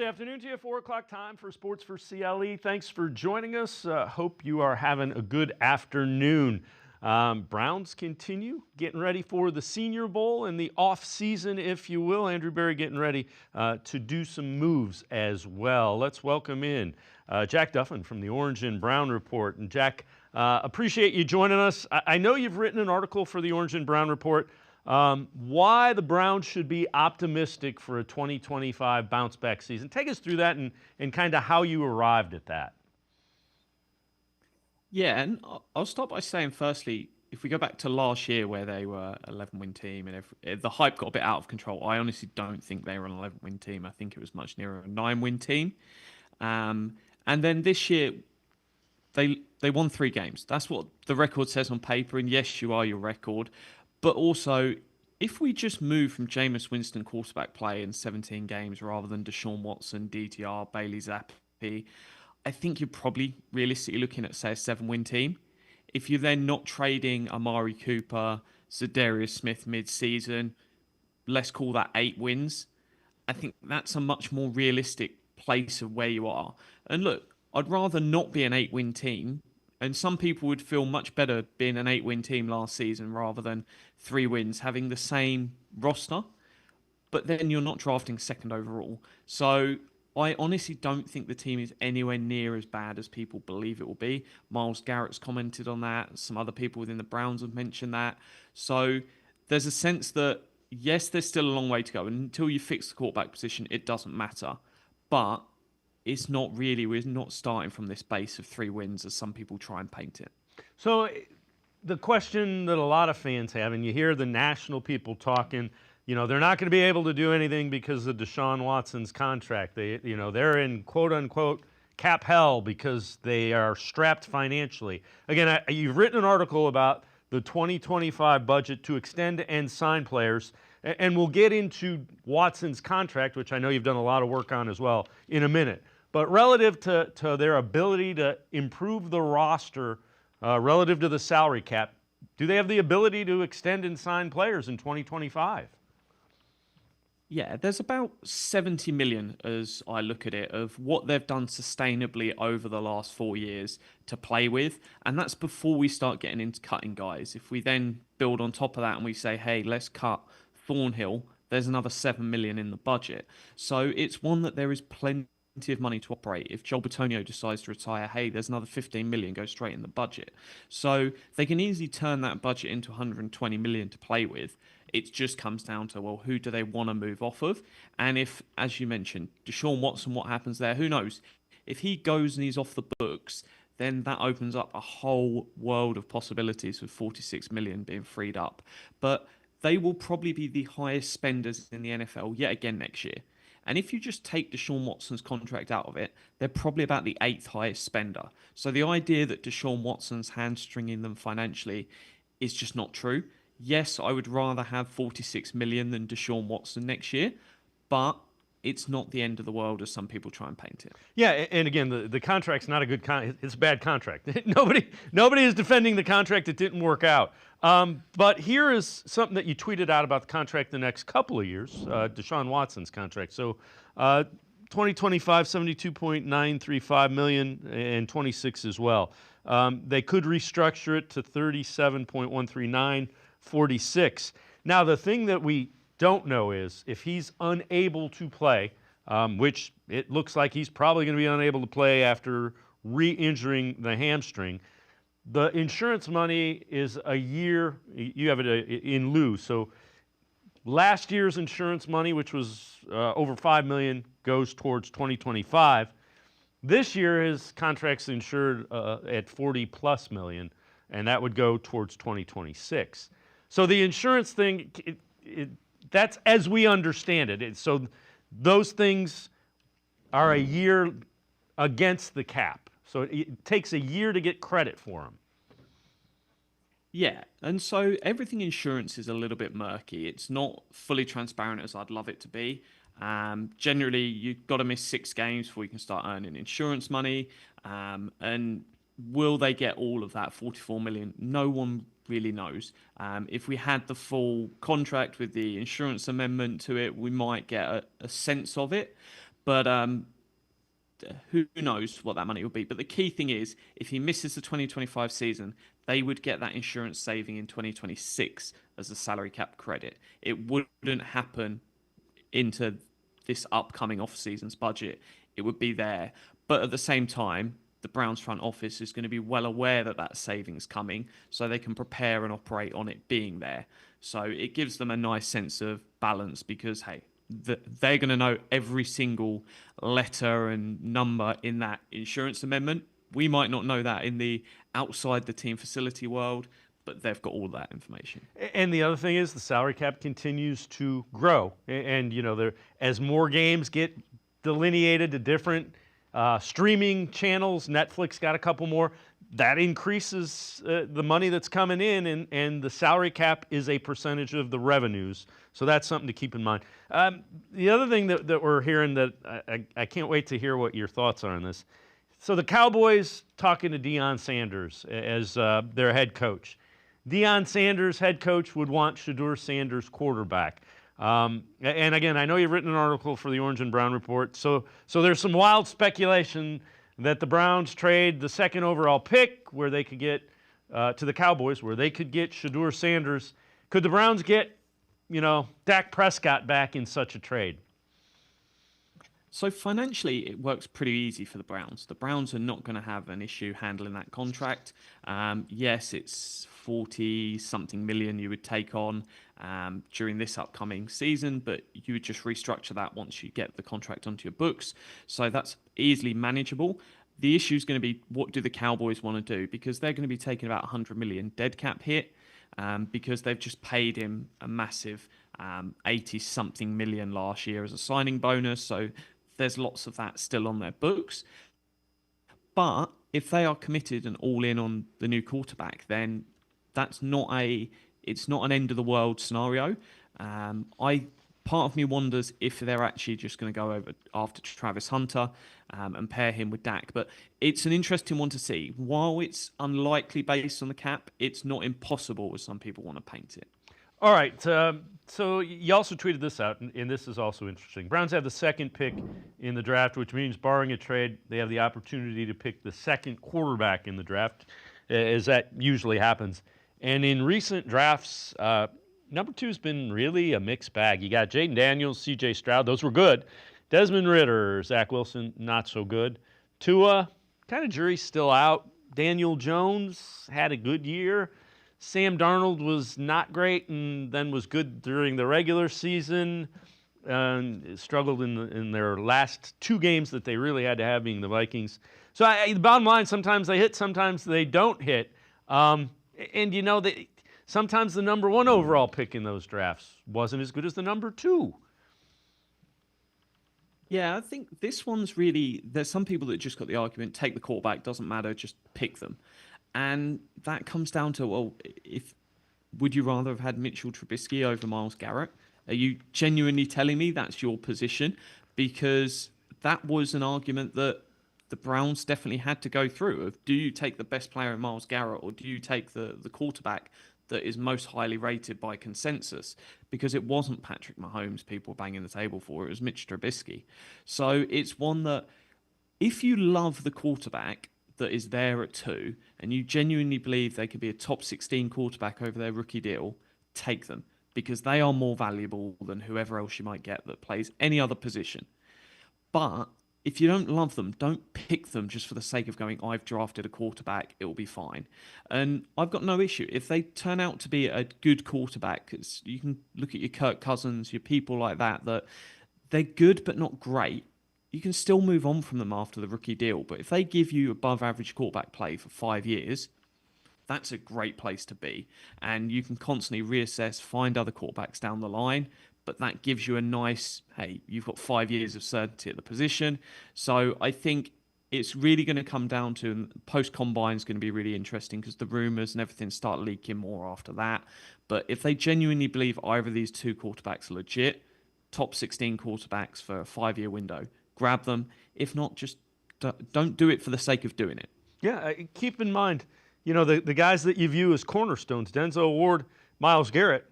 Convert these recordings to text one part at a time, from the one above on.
afternoon to you. 4 o'clock time for Sports4CLE. Thanks for joining us. Hope you are having a good afternoon. Browns continue getting ready for the Senior Bowl and the off-season, if you will. Andrew Berry getting ready to do some moves as well. Let's welcome in Jack Duffin from the Orange and Brown Report. And Jack, appreciate you joining us. I know you've written an article for the Orange and Brown Report. Why the Browns should be optimistic for a 2025 bounce-back season. Take us through that and kind of how you arrived at that. Yeah, and I'll start by saying, firstly, if we go back to last year where they were an 11-win team and the hype got a bit out of control, I honestly don't think they were an 11-win team. I think it was much nearer a 9-win team. And then this year, they won 3 games. That's what the record says on paper, and yes, you are your record. But also, if we just move from Jameis Winston quarterback play in 17 games rather than Deshaun Watson, DTR, Bailey Zappi, I think you're probably realistically looking at, say, a 7-win team. If you're then not trading Amari Cooper, Zadarius Smith mid-season, let's call that 8 wins. I think that's a much more realistic place of where you are. And look, I'd rather not be an 8-win team. And some people would feel much better being an 8-win team last season rather than 3 wins, having the same roster. But then you're not drafting second overall. So I honestly don't think the team is anywhere near as bad as people believe it will be. Myles Garrett's commented on that. Some other people within the Browns have mentioned that. So there's a sense that, yes, there's still a long way to go. And until you fix the quarterback position, it doesn't matter. But it's not really, we're not starting from this base of 3 wins as some people try and paint it. So the question that a lot of fans have, and you hear the national people talking, you know, they're not going to be able to do anything because of Deshaun Watson's contract. They're in quote unquote cap hell because they are strapped financially. Again, you've written an article about the 2025 budget to extend and sign players, and we'll get into Watson's contract, which I know you've done a lot of work on as well, in a minute. But relative to their ability to improve the roster relative to the salary cap, do they have the ability to extend and sign players in 2025? Yeah, there's about 70 million, as I look at it, of what they've done sustainably over the last 4 years to play with. And that's before we start getting into cutting guys. If we then build on top of that and we say, hey, let's cut Thornhill, there's another 7 million in the budget. So it's one that there is plenty of money to operate. If Joel Bitonio decides to retire, hey, there's another 15 million go straight in the budget. So they can easily turn that budget into 120 million to play with. It just comes down to, well, who do they want to move off of? And if, as you mentioned, Deshaun Watson, what happens there? Who knows? If he goes and he's off the books, then that opens up a whole world of possibilities with 46 million being freed up. But they will probably be the highest spenders in the NFL yet again next year. And if you just take Deshaun Watson's contract out of it, they're probably about the 8th highest spender. So the idea that Deshaun Watson's hamstringing them financially is just not true. Yes, I would rather have 46 million than Deshaun Watson next year, but it's not the end of the world as some people try and paint it. Yeah, and again, the contract's not a good it's a bad contract. Nobody is defending the contract that didn't work out. But here is something that you tweeted out about the contract the next couple of years, Deshaun Watson's contract. So 2025, 72.935 million, and 26 as well. They could restructure it to 37.139, 46. Now, the thing that we don't know is if he's unable to play, which it looks like he's probably going to be unable to play after re-injuring the hamstring, the insurance money is a year, you have it in lieu. So last year's insurance money, which was over $5 million, goes towards 2025. This year his contract's insured at $40+ million, and that would go towards 2026. So the insurance thing, that's as we understand it. So those things are a year against the cap. So it takes a year to get credit for them. Yeah, and so everything insurance is a little bit murky. It's not fully transparent as I'd love it to be. Generally, you've got to miss 6 games before you can start earning insurance money. And will they get all of that 44 million? No one really knows. If we had the full contract with the insurance amendment to it, we might get a sense of it. But who knows what that money will be. But the key thing is, if he misses the 2025 season, they would get that insurance saving in 2026 as a salary cap credit. It wouldn't happen into this upcoming off-season's budget. It would be there. But at the same time, the Browns front office is going to be well aware that that saving's coming, so they can prepare and operate on it being there. So it gives them a nice sense of balance because, hey, they're going to know every single letter and number in that insurance amendment. We might not know that in the outside the team facility world, but they've got all that information. And the other thing is the salary cap continues to grow. And as more games get delineated to different streaming channels, Netflix got a couple more, that increases the money that's coming in, and the salary cap is a percentage of the revenues. So that's something to keep in mind. The other thing that we're hearing that I can't wait to hear what your thoughts are on this. So the Cowboys talking to Deion Sanders as their head coach. Deion Sanders, head coach, would want Shedeur Sanders quarterback. And again, I know you've written an article for the Orange and Brown Report. So there's some wild speculation that the Browns trade the second overall pick where they could get to the Cowboys, where they could get Shedeur Sanders. Could the Browns get, Dak Prescott back in such a trade? So financially, it works pretty easy for the Browns. The Browns are not going to have an issue handling that contract. Yes, it's 40-something million you would take on during this upcoming season, but you would just restructure that once you get the contract onto your books. So that's easily manageable. The issue is going to be, what do the Cowboys want to do? Because they're going to be taking about 100 million dead cap hit because they've just paid him a massive 80-something million last year as a signing bonus. So there's lots of that still on their books. But if they are committed and all in on the new quarterback, then it's not an end of the world scenario. Part of me wonders if they're actually just going to go over after Travis Hunter and pair him with Dak. But it's an interesting one to see. While it's unlikely based on the cap, it's not impossible as some people want to paint it. All right. So you also tweeted this out, and this is also interesting. Browns have the second pick in the draft, which means barring a trade, they have the opportunity to pick the second quarterback in the draft, as that usually happens. And in recent drafts, number two's been really a mixed bag. You got Jaden Daniels, C.J. Stroud. Those were good. Desmond Ridder, Zach Wilson, not so good. Tua, kind of jury's still out. Daniel Jones had a good year. Sam Darnold was not great and then was good during the regular season and struggled in their last two games that they really had to have, being the Vikings. So the bottom line, sometimes they hit, sometimes they don't hit. And sometimes the number one overall pick in those drafts wasn't as good as the number two. Yeah, I think this one's really, there's some people that just got the argument, take the quarterback, doesn't matter, just pick them. And that comes down to, well, would you rather have had Mitchell Trubisky over Myles Garrett? Are you genuinely telling me that's your position? Because that was an argument that the Browns definitely had to go through of, do you take the best player in Myles Garrett or do you take the quarterback that is most highly rated by consensus? Because it wasn't Patrick Mahomes people were banging the table for, it was Mitch Trubisky. So it's one that if you love the quarterback that is there at 2 and you genuinely believe they could be a top 16 quarterback over their rookie deal, take them because they are more valuable than whoever else you might get that plays any other position. But if you don't love them, don't pick them just for the sake of going, I've drafted a quarterback, it will be fine. And I've got no issue. If they turn out to be a good quarterback, you can look at your Kirk Cousins, your people like that they're good but not great. You can still move on from them after the rookie deal. But if they give you above average quarterback play for 5 years, that's a great place to be. And you can constantly reassess, find other quarterbacks down the line. But that gives you a nice, hey, you've got 5 years of certainty at the position. So I think it's really going to come down to, post-combine is going to be really interesting because the rumours and everything start leaking more after that. But if they genuinely believe either of these two quarterbacks are legit, top 16 quarterbacks for a 5-year window, grab them. If not, just don't do it for the sake of doing it. Yeah, keep in mind, the guys that you view as cornerstones, Denzel Ward, Myles Garrett.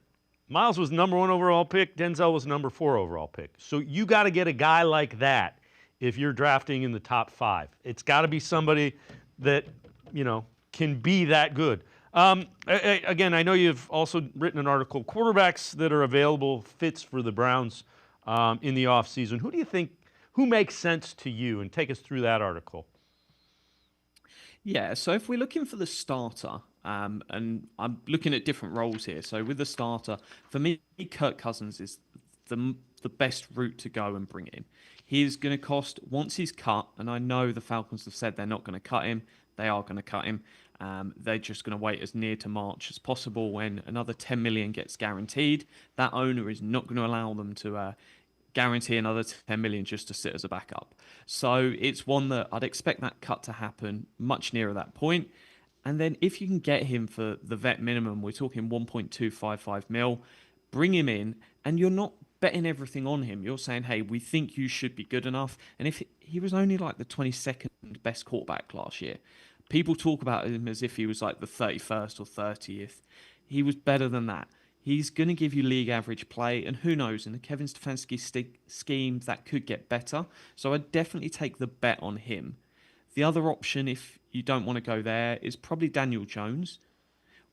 Myles was number 1 overall pick. Denzel was number 4 overall pick. So you got to get a guy like that if you're drafting in the top 5. It's got to be somebody that, can be that good. Again, I know you've also written an article, quarterbacks that are available fits for the Browns in the offseason. Who do you think, who makes sense to you? And take us through that article. Yeah, so if we're looking for the starter, and I'm looking at different roles here. So with the starter, for me, Kirk Cousins is the best route to go and bring in. He's going to cost, once he's cut, and I know the Falcons have said they're not going to cut him. They are going to cut him. They're just going to wait as near to March as possible when another 10 million gets guaranteed. That owner is not going to allow them to guarantee another 10 million just to sit as a backup. So it's one that I'd expect that cut to happen much nearer that point. And then if you can get him for the vet minimum, we're talking 1.255 mil, bring him in, and you're not betting everything on him. You're saying, hey, we think you should be good enough. And if he was only like the 22nd best quarterback last year, people talk about him as if he was like the 31st or 30th. He was better than that. He's going to give you league average play, and who knows, in the Kevin Stefanski scheme, that could get better. So I'd definitely take the bet on him. The other option, if you don't want to go there, is probably Daniel Jones,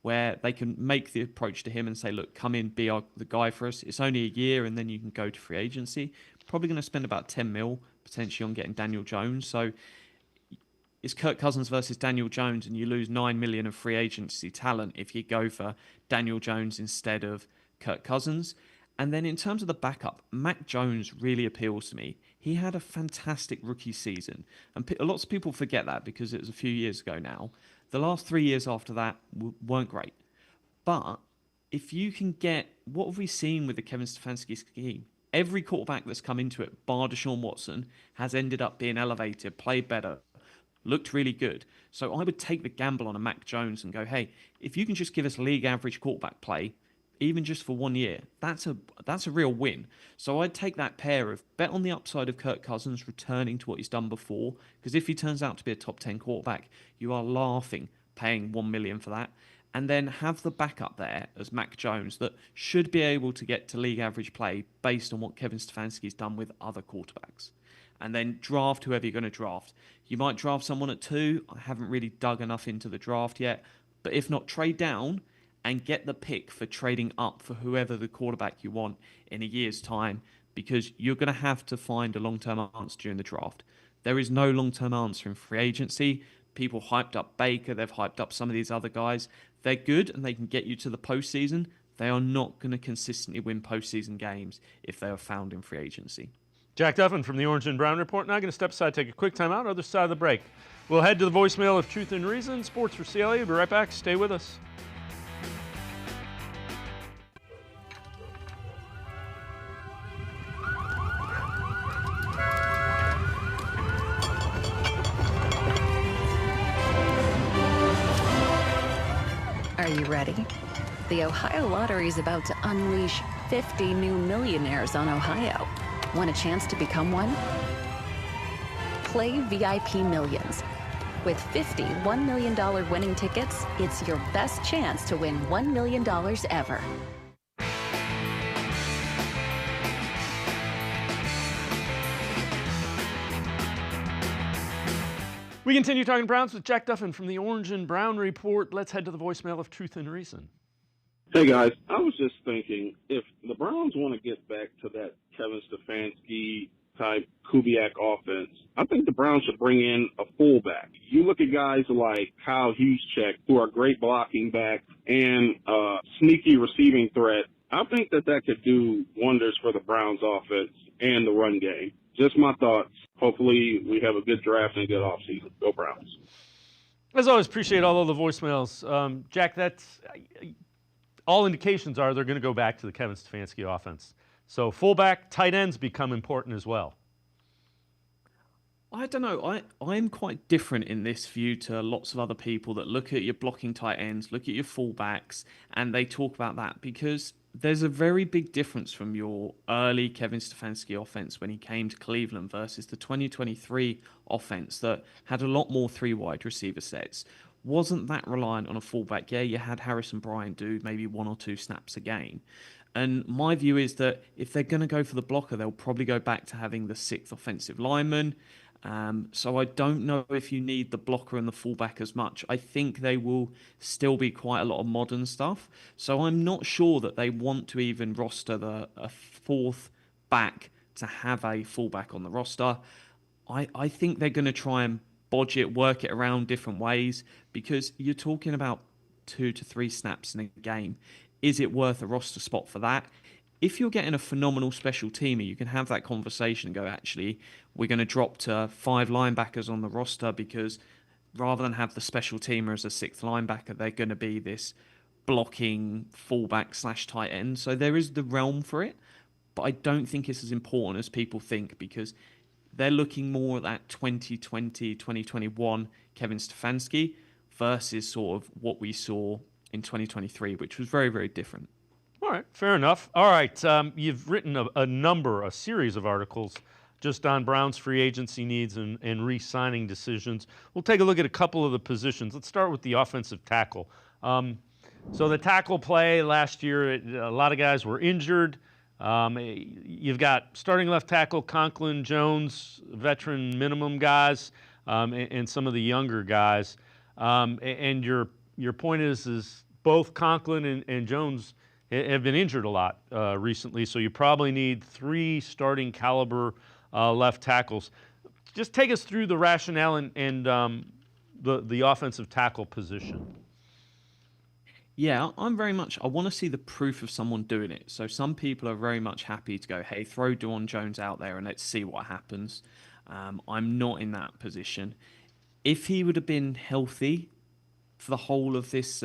where they can make the approach to him and say, look, come in, be the guy for us. It's only a year, and then you can go to free agency. Probably going to spend about 10 mil potentially on getting Daniel Jones. So it's Kirk Cousins versus Daniel Jones, and you lose 9 million of free agency talent if you go for Daniel Jones instead of Kirk Cousins. And then in terms of the backup, Mac Jones really appeals to me. He had a fantastic rookie season, and lots of people forget that because it was a few years ago now. The last 3 years after that weren't great. But if you can get, what have we seen with the Kevin Stefanski scheme? Every quarterback that's come into it, bar Deshaun Watson, has ended up being elevated, played better, looked really good. So I would take the gamble on a Mac Jones and go, hey, if you can just give us league average quarterback play, even just for 1 year, that's a real win. So I'd take that pair of bet on the upside of Kirk Cousins returning to what he's done before, because if he turns out to be a top 10 quarterback, you are laughing paying 1 million for that. And then have the backup there as Mac Jones that should be able to get to league average play based on what Kevin Stefanski's done with other quarterbacks. And then draft whoever you're going to draft. You might draft someone at 2. I haven't really dug enough into the draft yet. But if not, trade down and get the pick for trading up for whoever the quarterback you want in a year's time, because you're going to have to find a long-term answer during the draft. There is no long-term answer in free agency. People hyped up Baker. They've hyped up some of these other guys. They're good and they can get you to the postseason. They are not going to consistently win postseason games if they are found in free agency. Jack Duffin from the Orange and Brown Report. Now going to step aside, take a quick time out, other side of the break. We'll head to the voicemail of Truth and Reason, Sports for CLE. We'll be right back. Stay with us. Are you ready? The Ohio Lottery is about to unleash 50 new millionaires on Ohio. Want a chance to become one? Play VIP Millions. With 50 $1 million winning tickets, it's your best chance to win $1 million ever. We continue talking Browns with Jack Duffin from the Orange and Brown Report. Let's head to the voicemail of Truth and Reason. Hey, guys. I was just thinking, if the Browns want to get back to that Kevin Stefanski type Kubiak offense, I think the Browns should bring in a fullback. You look at guys like Kyle Juszczyk, who are great blocking back and sneaky receiving threat. I think that could do wonders for the Browns offense and the run game. Just my thoughts. Hopefully we have a good draft and a good offseason. Go Browns. As always, appreciate all of the voicemails. Jack, that's all indications are they're going to go back to the Kevin Stefanski offense. So fullback, tight ends become important as well. I don't know. I'm quite different in this view to lots of other people that look at your blocking tight ends, look at your fullbacks, and they talk about that because there's a very big difference from your early Kevin Stefanski offense when he came to Cleveland versus the 2023 offense that had a lot more 3 wide receiver sets. Wasn't that reliant on a fullback? Yeah, you had Harrison Bryant do maybe 1 or 2 snaps a game. And my view is that if they're going to go for the blocker, they'll probably go back to having the sixth offensive lineman. So I don't know if you need the blocker and the fullback as much. I think they will still be quite a lot of modern stuff. So I'm not sure that they want to even roster a fourth back to have a fullback on the roster. I think they're going to try and bodge it, work it around different ways, because you're talking about 2 to 3 snaps in a game. Is it worth a roster spot for that? If you're getting a phenomenal special teamer, you can have that conversation and go, actually, we're going to drop to 5 linebackers on the roster, because rather than have the special teamer as a 6th linebacker, they're going to be this blocking fullback / tight end. So there is the realm for it, but I don't think it's as important as people think, because they're looking more at that 2020, 2021 Kevin Stefanski versus sort of what we saw in 2023, which was very, very different. All right, fair enough. All right, you've written a series of articles just on Browns free agency needs and re-signing decisions. We'll take a look at a couple of the positions. Let's start with the offensive tackle. So the tackle play last year, a lot of guys were injured. You've got starting left tackle Conklin, Jones, veteran minimum guys, and some of the younger guys. And your point is both Conklin and Jones have been injured a lot recently, so you probably need 3 starting caliber left tackles. Just take us through the rationale and the offensive tackle position. Yeah, I want to see the proof of someone doing it. So some people are very much happy to go, hey, throw Dwan Jones out there and let's see what happens. I'm not in that position. If he would have been healthy for the whole of this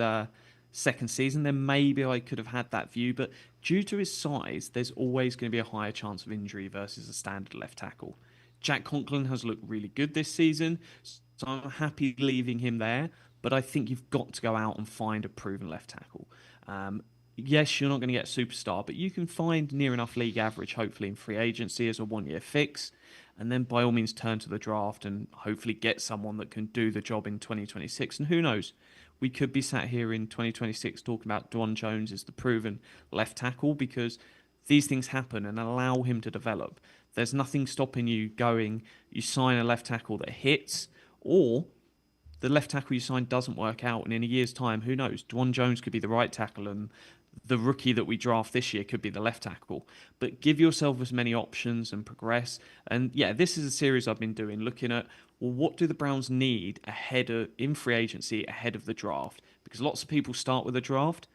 second season, then maybe I could have had that view. But due to his size, there's always going to be a higher chance of injury versus a standard left tackle. Jack Conklin has looked really good this season, so I'm happy leaving him there. But I think you've got to go out and find a proven left tackle. Yes, you're not going to get a superstar, but you can find near enough league average, hopefully, in free agency as a 1-year fix. And then by all means turn to the draft and hopefully get someone that can do the job in 2026. And who knows, we could be sat here in 2026 talking about Dwan Jones as the proven left tackle, because these things happen and allow him to develop. There's nothing stopping you going, you sign a left tackle that hits, or the left tackle you sign doesn't work out, and in a year's time, who knows? Dwan Jones could be the right tackle, and the rookie that we draft this year could be the left tackle. But give yourself as many options and progress. And yeah, this is a series I've been doing, looking at, well, what do the Browns need in free agency ahead of the draft? Because lots of people start with the draft.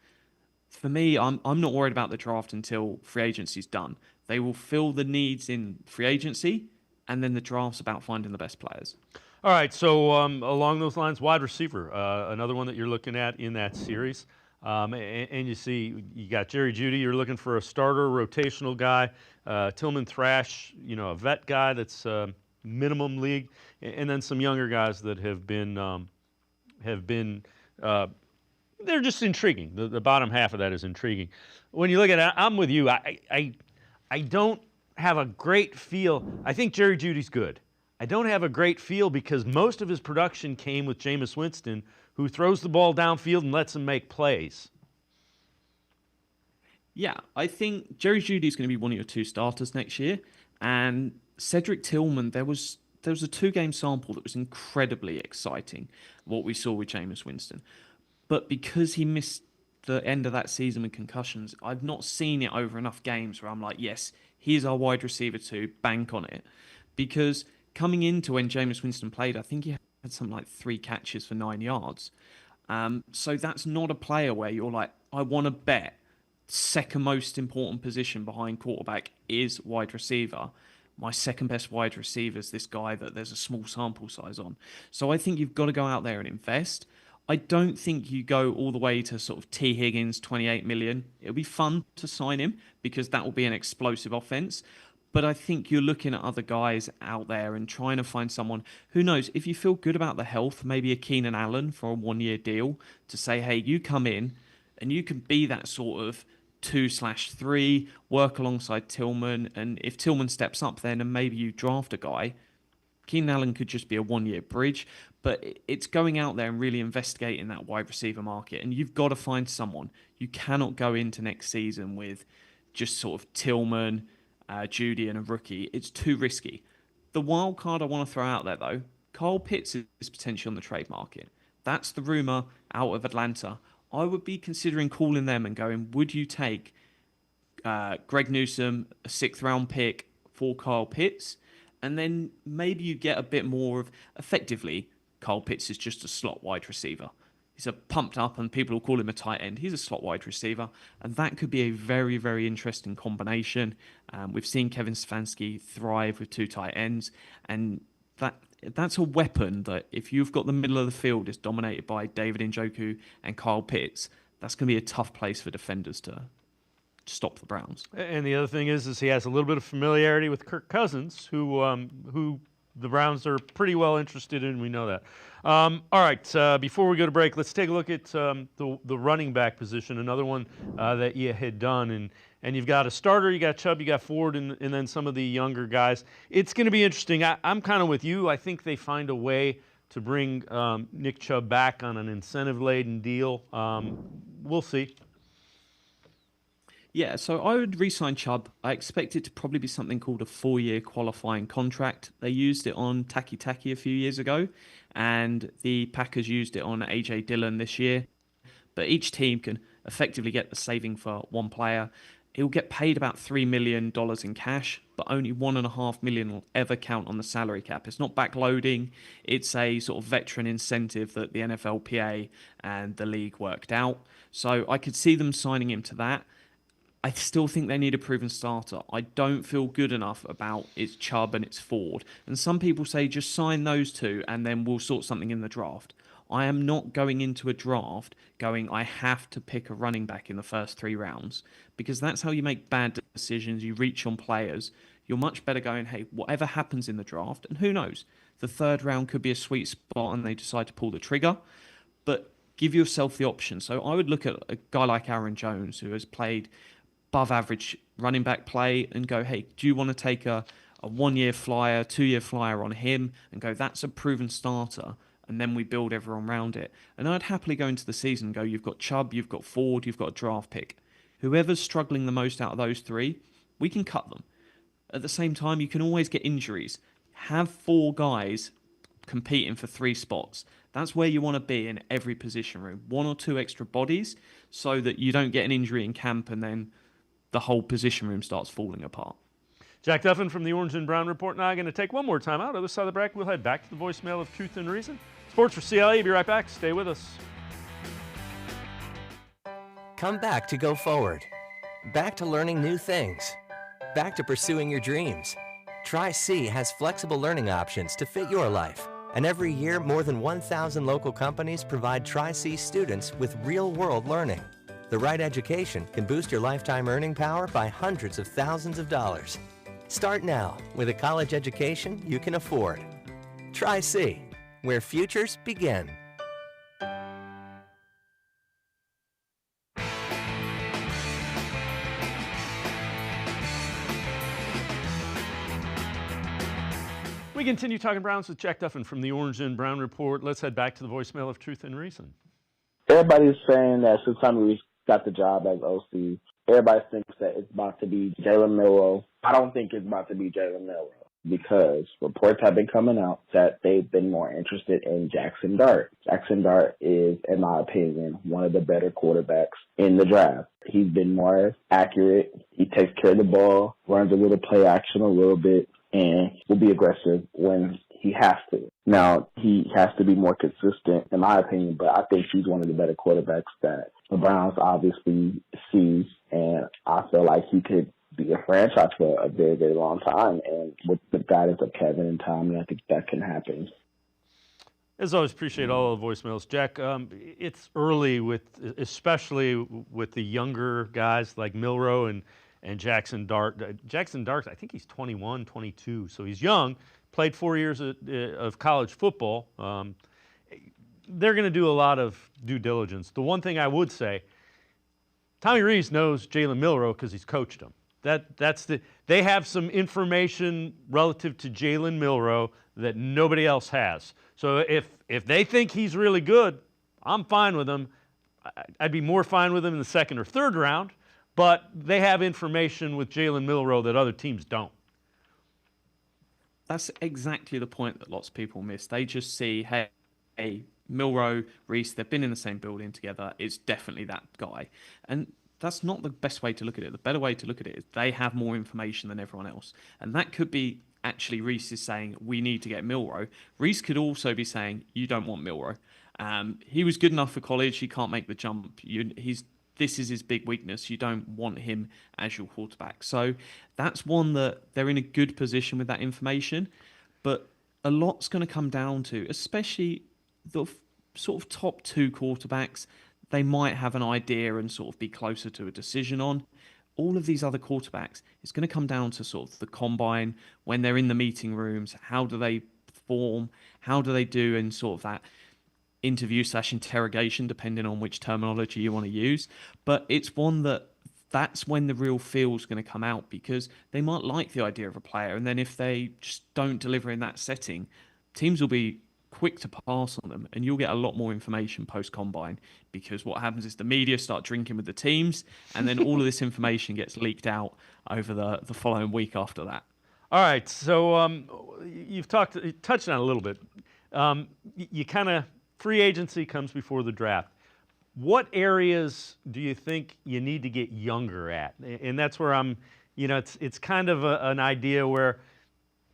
For me, I'm not worried about the draft until free agency's done. They will fill the needs in free agency, and then the draft's about finding the best players. All right, so along those lines, wide receiver, another one that you're looking at in that series. And you see, you got Jerry Jeudy, you're looking for a starter, rotational guy. Tillman Thrash, a vet guy that's minimum league. And then some younger guys that have been they're just intriguing. The bottom half of that is intriguing. When you look at it, I'm with you. I don't have a great feel. I think Jerry Jeudy's good. I don't have a great feel because most of his production came with Jameis Winston, who throws the ball downfield and lets him make plays. Yeah, I think Jerry Jeudy is going to be one of your 2 starters next year. And Cedric Tillman, there was a 2-game sample that was incredibly exciting, what we saw with Jameis Winston. But because he missed the end of that season with concussions, I've not seen it over enough games where I'm like, yes, he's our wide receiver 2, bank on it. Because coming into when Jameis Winston played, I think he had something like 3 catches for 9 yards. So that's not a player where you're like, I want to bet second most important position behind quarterback is wide receiver. My second best wide receiver is this guy that there's a small sample size on. So I think you've got to go out there and invest. I don't think you go all the way to sort of T. Higgins, 28 million. It'll be fun to sign him because that will be an explosive offense. But I think you're looking at other guys out there and trying to find someone, who knows, if you feel good about the health, maybe a Keenan Allen for a 1-year deal to say, hey, you come in and you can be that sort of 2/3, work alongside Tillman. And if Tillman steps up then and maybe you draft a guy, Keenan Allen could just be a 1-year bridge. But it's going out there and really investigating that wide receiver market. And you've got to find someone. You cannot go into next season with just sort of Tillman, Judy, and a rookie. It's too risky. The wild card I want to throw out there, though, Kyle Pitts is potentially on the trade market. That's the rumor out of Atlanta. I would be considering calling them and going, would you take Greg Newsome, a 6th-round pick for Kyle Pitts? And then maybe you get a bit more of, effectively, Kyle Pitts is just a slot wide receiver. He's a pumped up, and people will call him a tight end. He's a slot wide receiver, and that could be a very, very interesting combination. We've seen Kevin Stefanski thrive with 2 tight ends, and that's a weapon that if you've got the middle of the field is dominated by David Njoku and Kyle Pitts, that's going to be a tough place for defenders to stop the Browns. And the other thing is he has a little bit of familiarity with Kirk Cousins, who the Browns are pretty well interested in. We know that. All right, before we go to break, let's take a look at the running back position, another one that you had done. And you've got a starter, you got Chubb, you got Ford, and then some of the younger guys. It's going to be interesting. I'm kind of with you. I think they find a way to bring Nick Chubb back on an incentive-laden deal. We'll see. Yeah, so I would re-sign Chubb. I expect it to probably be something called a 4-year qualifying contract. They used it on Taki Taki a few years ago, and the Packers used it on A.J. Dillon this year. But each team can effectively get the saving for one player. He'll get paid about $3 million in cash, but only $1.5 million will ever count on the salary cap. It's not backloading. It's a sort of veteran incentive that the NFLPA and the league worked out. So I could see them signing him to that. I still think they need a proven starter. I don't feel good enough about it's Chubb and it's Ford. And some people say just sign those two and then we'll sort something in the draft. I am not going into a draft going, I have to pick a running back in the first 3 rounds, because that's how you make bad decisions. You reach on players. You're much better going, hey, whatever happens in the draft, and who knows, the 3rd round could be a sweet spot and they decide to pull the trigger. But give yourself the option. So I would look at a guy like Aaron Jones, who has played above average running back play, and go, hey, do you want to take a 1-year flyer, 2-year flyer on him and go, that's a proven starter, and then we build everyone around it. And I'd happily go into the season and go, you've got Chubb, you've got Ford, you've got a draft pick. Whoever's struggling the most out of those 3, we can cut them. At the same time, you can always get injuries. Have 4 guys competing for 3 spots. That's where you want to be in every position room. 1 or 2 extra bodies so that you don't get an injury in camp and then the whole position room starts falling apart. Jack Duffin from the Orange and Brown Report. Now I'm going to take one more time out. Other side of the break, we'll head back to the voicemail of Truth and Reason. Sports4CLE, be right back. Stay with us. Come back to go forward. Back to learning new things. Back to pursuing your dreams. Tri-C has flexible learning options to fit your life. And every year, more than 1,000 local companies provide Tri-C students with real-world learning. The right education can boost your lifetime earning power by hundreds of thousands of dollars. Start now with a college education you can afford. Tri-C, where futures begin. We continue talking Browns with Jack Duffin from the Orange and Brown Report. Let's head back to the voicemail of Truth and Reason. Everybody's saying that since Tommy Rees got the job as OC, everybody thinks that it's about to be Jalen Milroe. I don't think it's about to be Jalen Milroe, because reports have been coming out that they've been more interested in Jackson Dart. Jackson Dart is, in my opinion, one of the better quarterbacks in the draft. He's been more accurate. He takes care of the ball, runs a little play action a little bit, and will be aggressive when he has to. Now, he has to be more consistent, in my opinion, but I think he's one of the better quarterbacks that the Browns obviously sees, and I feel like he could be a franchise for a very, very long time. And with the guidance of Kevin and Tommy, I think that can happen. As always, appreciate all the voicemails. Jack, it's early, especially with the younger guys like Milroe and Jackson Dart. Jackson Dart, I think he's 21, 22, so he's young, played 4 years of college football. They're going to do a lot of due diligence. The one thing I would say, Tommy Rees knows Jalen Milroe because he's coached him. They have some information relative to Jalen Milroe that nobody else has. So if they think he's really good, I'm fine with him. I'd be more fine with him in the 2nd or 3rd round. but they have information with Jalen Milroe that other teams don't. That's exactly the point that lots of people miss. They just see, hey, Milroe, Rees, they've been in the same building together. It's definitely that guy. And that's not the best way to look at it. The better way to look at it is they have more information than everyone else. And that could be actually Rees is saying, we need to get Milroe. Rees could also be saying, you don't want Milroe. He was good enough for college. He can't make the jump. This is his big weakness. You don't want him as your quarterback. So that's one that they're in a good position with that information. But a lot's going to come down to, especially the sort of top two quarterbacks, they might have an idea and sort of be closer to a decision on. All of these other quarterbacks, it's going to come down to sort of the combine, when they're in the meeting rooms, how do they perform, how do they do in sort of that interview/interrogation, depending on which terminology you want to use. But it's one that's when the real feel is going to come out, because they might like the idea of a player, and then if they just don't deliver in that setting, teams will be quick to pass on them, and you'll get a lot more information post-combine, because what happens is the media start drinking with the teams, and then all of this information gets leaked out over the following week after that. All right, so you've touched on it a little bit. You kind of, free agency comes before the draft. What areas do you think you need to get younger at? And that's where it's kind of an idea where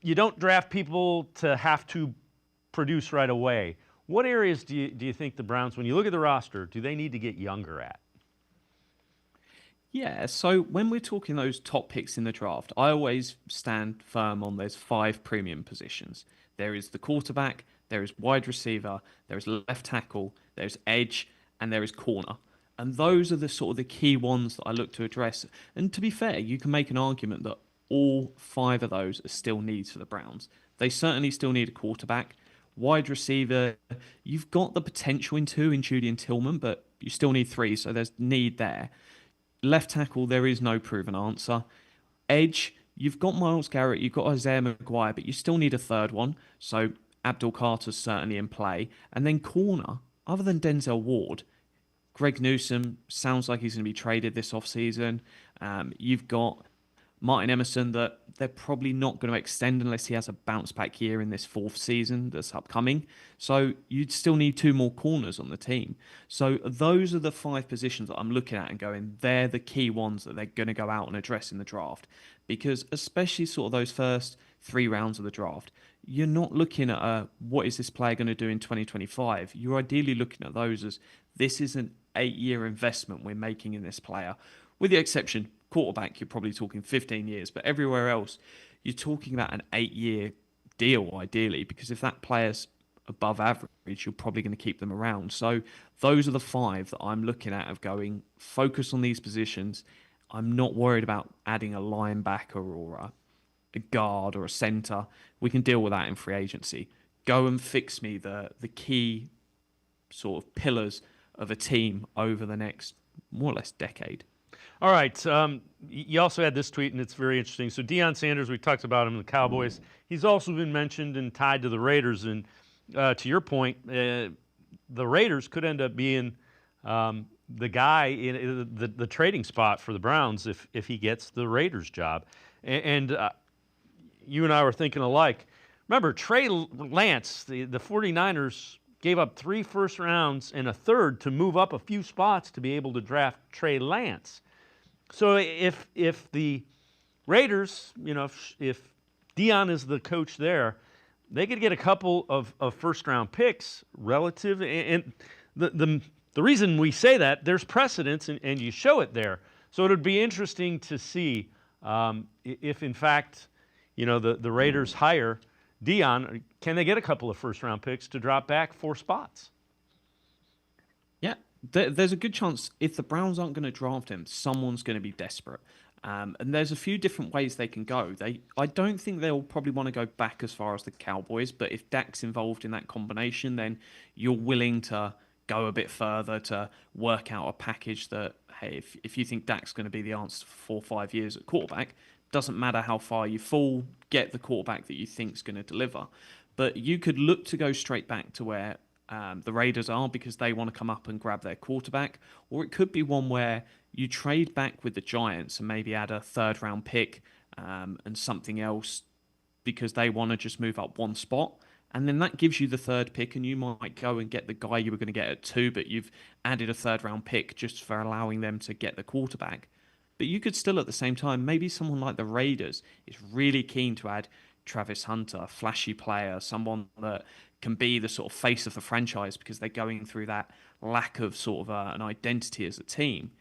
you don't draft people to have to produce right away. What areas do you think the Browns, when you look at the roster, do they need to get younger at? Yeah, so when we're talking those top picks in the draft, I always stand firm on there's 5 premium positions. There is the quarterback, there is wide receiver, there is left tackle, there's edge, and there is corner. And those are the sort of the key ones that I look to address. And to be fair, you can make an argument that all 5 of those are still needs for the Browns. They certainly still need a quarterback. Wide receiver, you've got the potential in 2 in Julian Tillman, but you still need 3, so there's need there. Left tackle, there is no proven answer. Edge, you've got Myles Garrett, you've got Isaiah McGuire, but you still need a third one. So Abdul Carter's certainly in play. And then corner, other than Denzel Ward, Greg Newsome sounds like he's going to be traded this offseason. You've got Martin Emerson that they're probably not going to extend unless he has a bounce back year in this 4th season that's upcoming. So you'd still need 2 more corners on the team. So those are the 5 positions that I'm looking at and going, they're the key ones that they're going to go out and address in the draft. Because especially sort of those first 3 rounds of the draft, you're not looking at what is this player going to do in 2025. You're ideally looking at those as this is an 8-year investment we're making in this player, with the exception quarterback, you're probably talking 15 years, but everywhere else, you're talking about an 8-year deal, ideally, because if that player's above average, you're probably going to keep them around. So those are the 5 that I'm looking at of going, focus on these positions. I'm not worried about adding a linebacker or a guard or a center. We can deal with that in free agency. Go and fix me the key sort of pillars of a team over the next more or less decade. All right. You also had this tweet, and it's very interesting. So Deion Sanders, we talked about him in the Cowboys. He's also been mentioned and tied to the Raiders. And to your point, the Raiders could end up being the guy in the trading spot for the Browns if he gets the Raiders job. And you and I were thinking alike. Remember, Trey Lance, the 49ers gave up 3 first rounds and a third to move up a few spots to be able to draft Trey Lance. So if the Raiders, if Deion is the coach there, they could get a couple of first-round picks relative. And the reason we say that, there's precedence, and you show it there. So it would be interesting to see if, in fact, the Raiders hire Deion, can they get a couple of first-round picks to drop back 4 spots? Yeah, there's a good chance if the Browns aren't going to draft him, someone's going to be desperate. And there's a few different ways they can go. I don't think they'll probably want to go back as far as the Cowboys, but if Dak's involved in that combination, then you're willing to go a bit further to work out a package that, hey, if you think Dak's going to be the answer for 4 or 5 years at quarterback, doesn't matter how far you fall, get the quarterback that you think's going to deliver. But you could look to go straight back to where the Raiders are, because they want to come up and grab their quarterback. Or it could be one where you trade back with the Giants and maybe add a third-round pick and something else because they want to just move up one spot. And then that gives you the third pick, and you might go and get the guy you were going to get at 2, but you've added a third-round pick just for allowing them to get the quarterback. But you could still, at the same time, maybe someone like the Raiders is really keen to add Travis Hunter, a flashy player, someone that can be the sort of face of the franchise because they're going through that lack of sort of an identity as a team.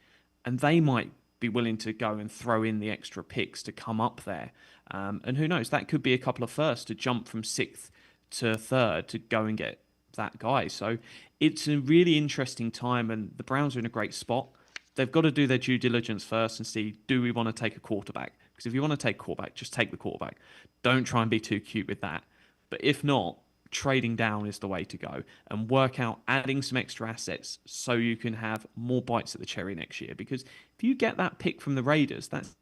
And they might be willing to go and throw in the extra picks to come up there. And who knows, that could be a couple of firsts to jump from 6th to 3rd to go and get that guy. So it's a really interesting time, and the Browns are in a great spot. They've got to do their due diligence first and see, do we want to take a quarterback? Because if you want to take quarterback, just take the quarterback. Don't try and be too cute with that. But if not, trading down is the way to go and work out adding some extra assets so you can have more bites at the cherry next year. Because if you get that pick from the Raiders, that's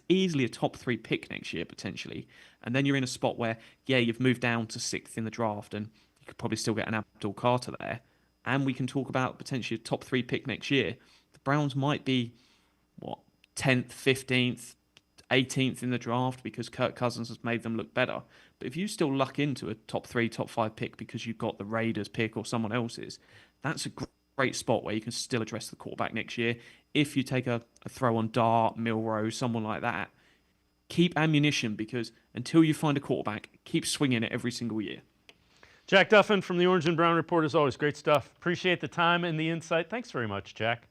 easily a top 3 pick next year potentially. And then you're in a spot where, yeah, you've moved down to 6th in the draft and you could probably still get an Abdul Carter there. And we can talk about potentially a top 3 pick next year. The Browns might be, 10th, 15th, 18th in the draft because Kirk Cousins has made them look better. But if you still luck into a top 3, top 5 pick because you've got the Raiders pick or someone else's, that's a great spot where you can still address the quarterback next year. If you take a throw on Dart, Milroe, someone like that, keep ammunition, because until you find a quarterback, keep swinging it every single year. Jack Duffin from the Orange and Brown Report, as always, great stuff. Appreciate the time and the insight. Thanks very much, Jack.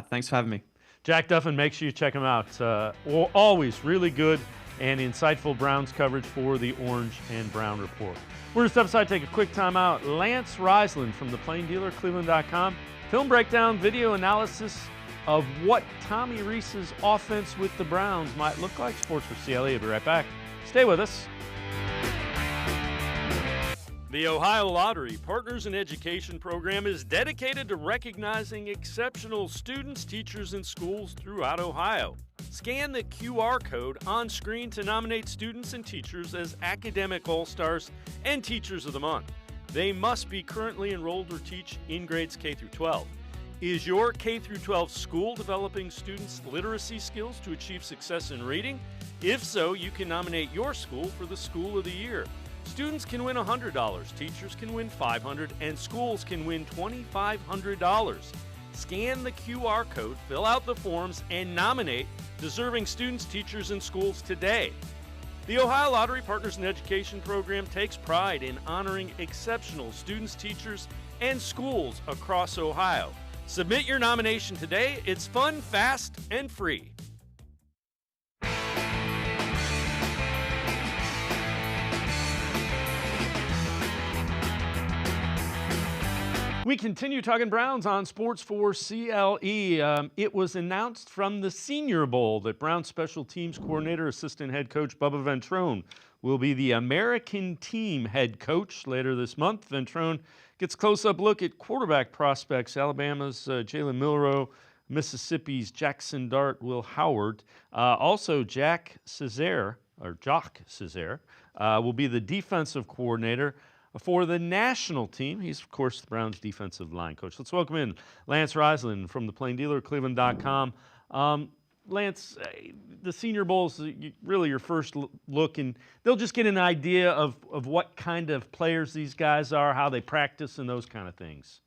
Thanks for having me. Jack Duffin, make sure you check him out. Always really good and insightful Browns coverage for the Orange and Brown Report. We're going to step aside, take a quick time out. Lance Reisland from the Plain Dealer, cleveland.com. Film breakdown, video analysis of what Tommy Rees' offense with the Browns might look like. Sports4CLE. I'll be right back. Stay with us. The Ohio Lottery Partners in Education program is dedicated to recognizing exceptional students, teachers, and schools throughout Ohio. Scan the QR code on screen to nominate students and teachers as Academic All-Stars and Teachers of the Month. They must be currently enrolled or teach in grades K through 12. Is your K through 12 school developing students' literacy skills to achieve success in reading? If so, you can nominate your school for the School of the Year. Students can win $100, teachers can win $500, and schools can win $2,500. Scan the QR code, fill out the forms, and nominate deserving students, teachers, and schools today. The Ohio Lottery Partners in Education program takes pride in honoring exceptional students, teachers, and schools across Ohio. Submit your nomination today. It's fun, fast, and free. We continue talking Browns on Sports4CLE. It was announced from the Senior Bowl that Browns special teams coordinator, assistant head coach Bubba Ventrone will be the American team head coach later this month. Ventrone gets a close-up look at quarterback prospects, Alabama's Jalen Milroe, Mississippi's Jackson Dart, Will Howard. Also, Jock Cesaire will be the defensive coordinator for the national team. He's, of course, the Browns' defensive line coach. Let's welcome in Lance Reisland from the Plain Dealer, cleveland.com. Lance, the Senior Bowl is really your first look, and they'll just get an idea of what kind of players these guys are, how they practice, and those kind of things.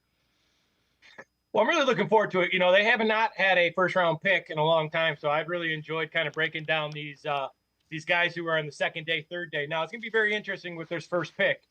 Well, I'm really looking forward to it. You know, they have not had a first-round pick in a long time, so I've really enjoyed kind of breaking down these guys who are on the second day, third day. Now, it's going to be very interesting with their first pick.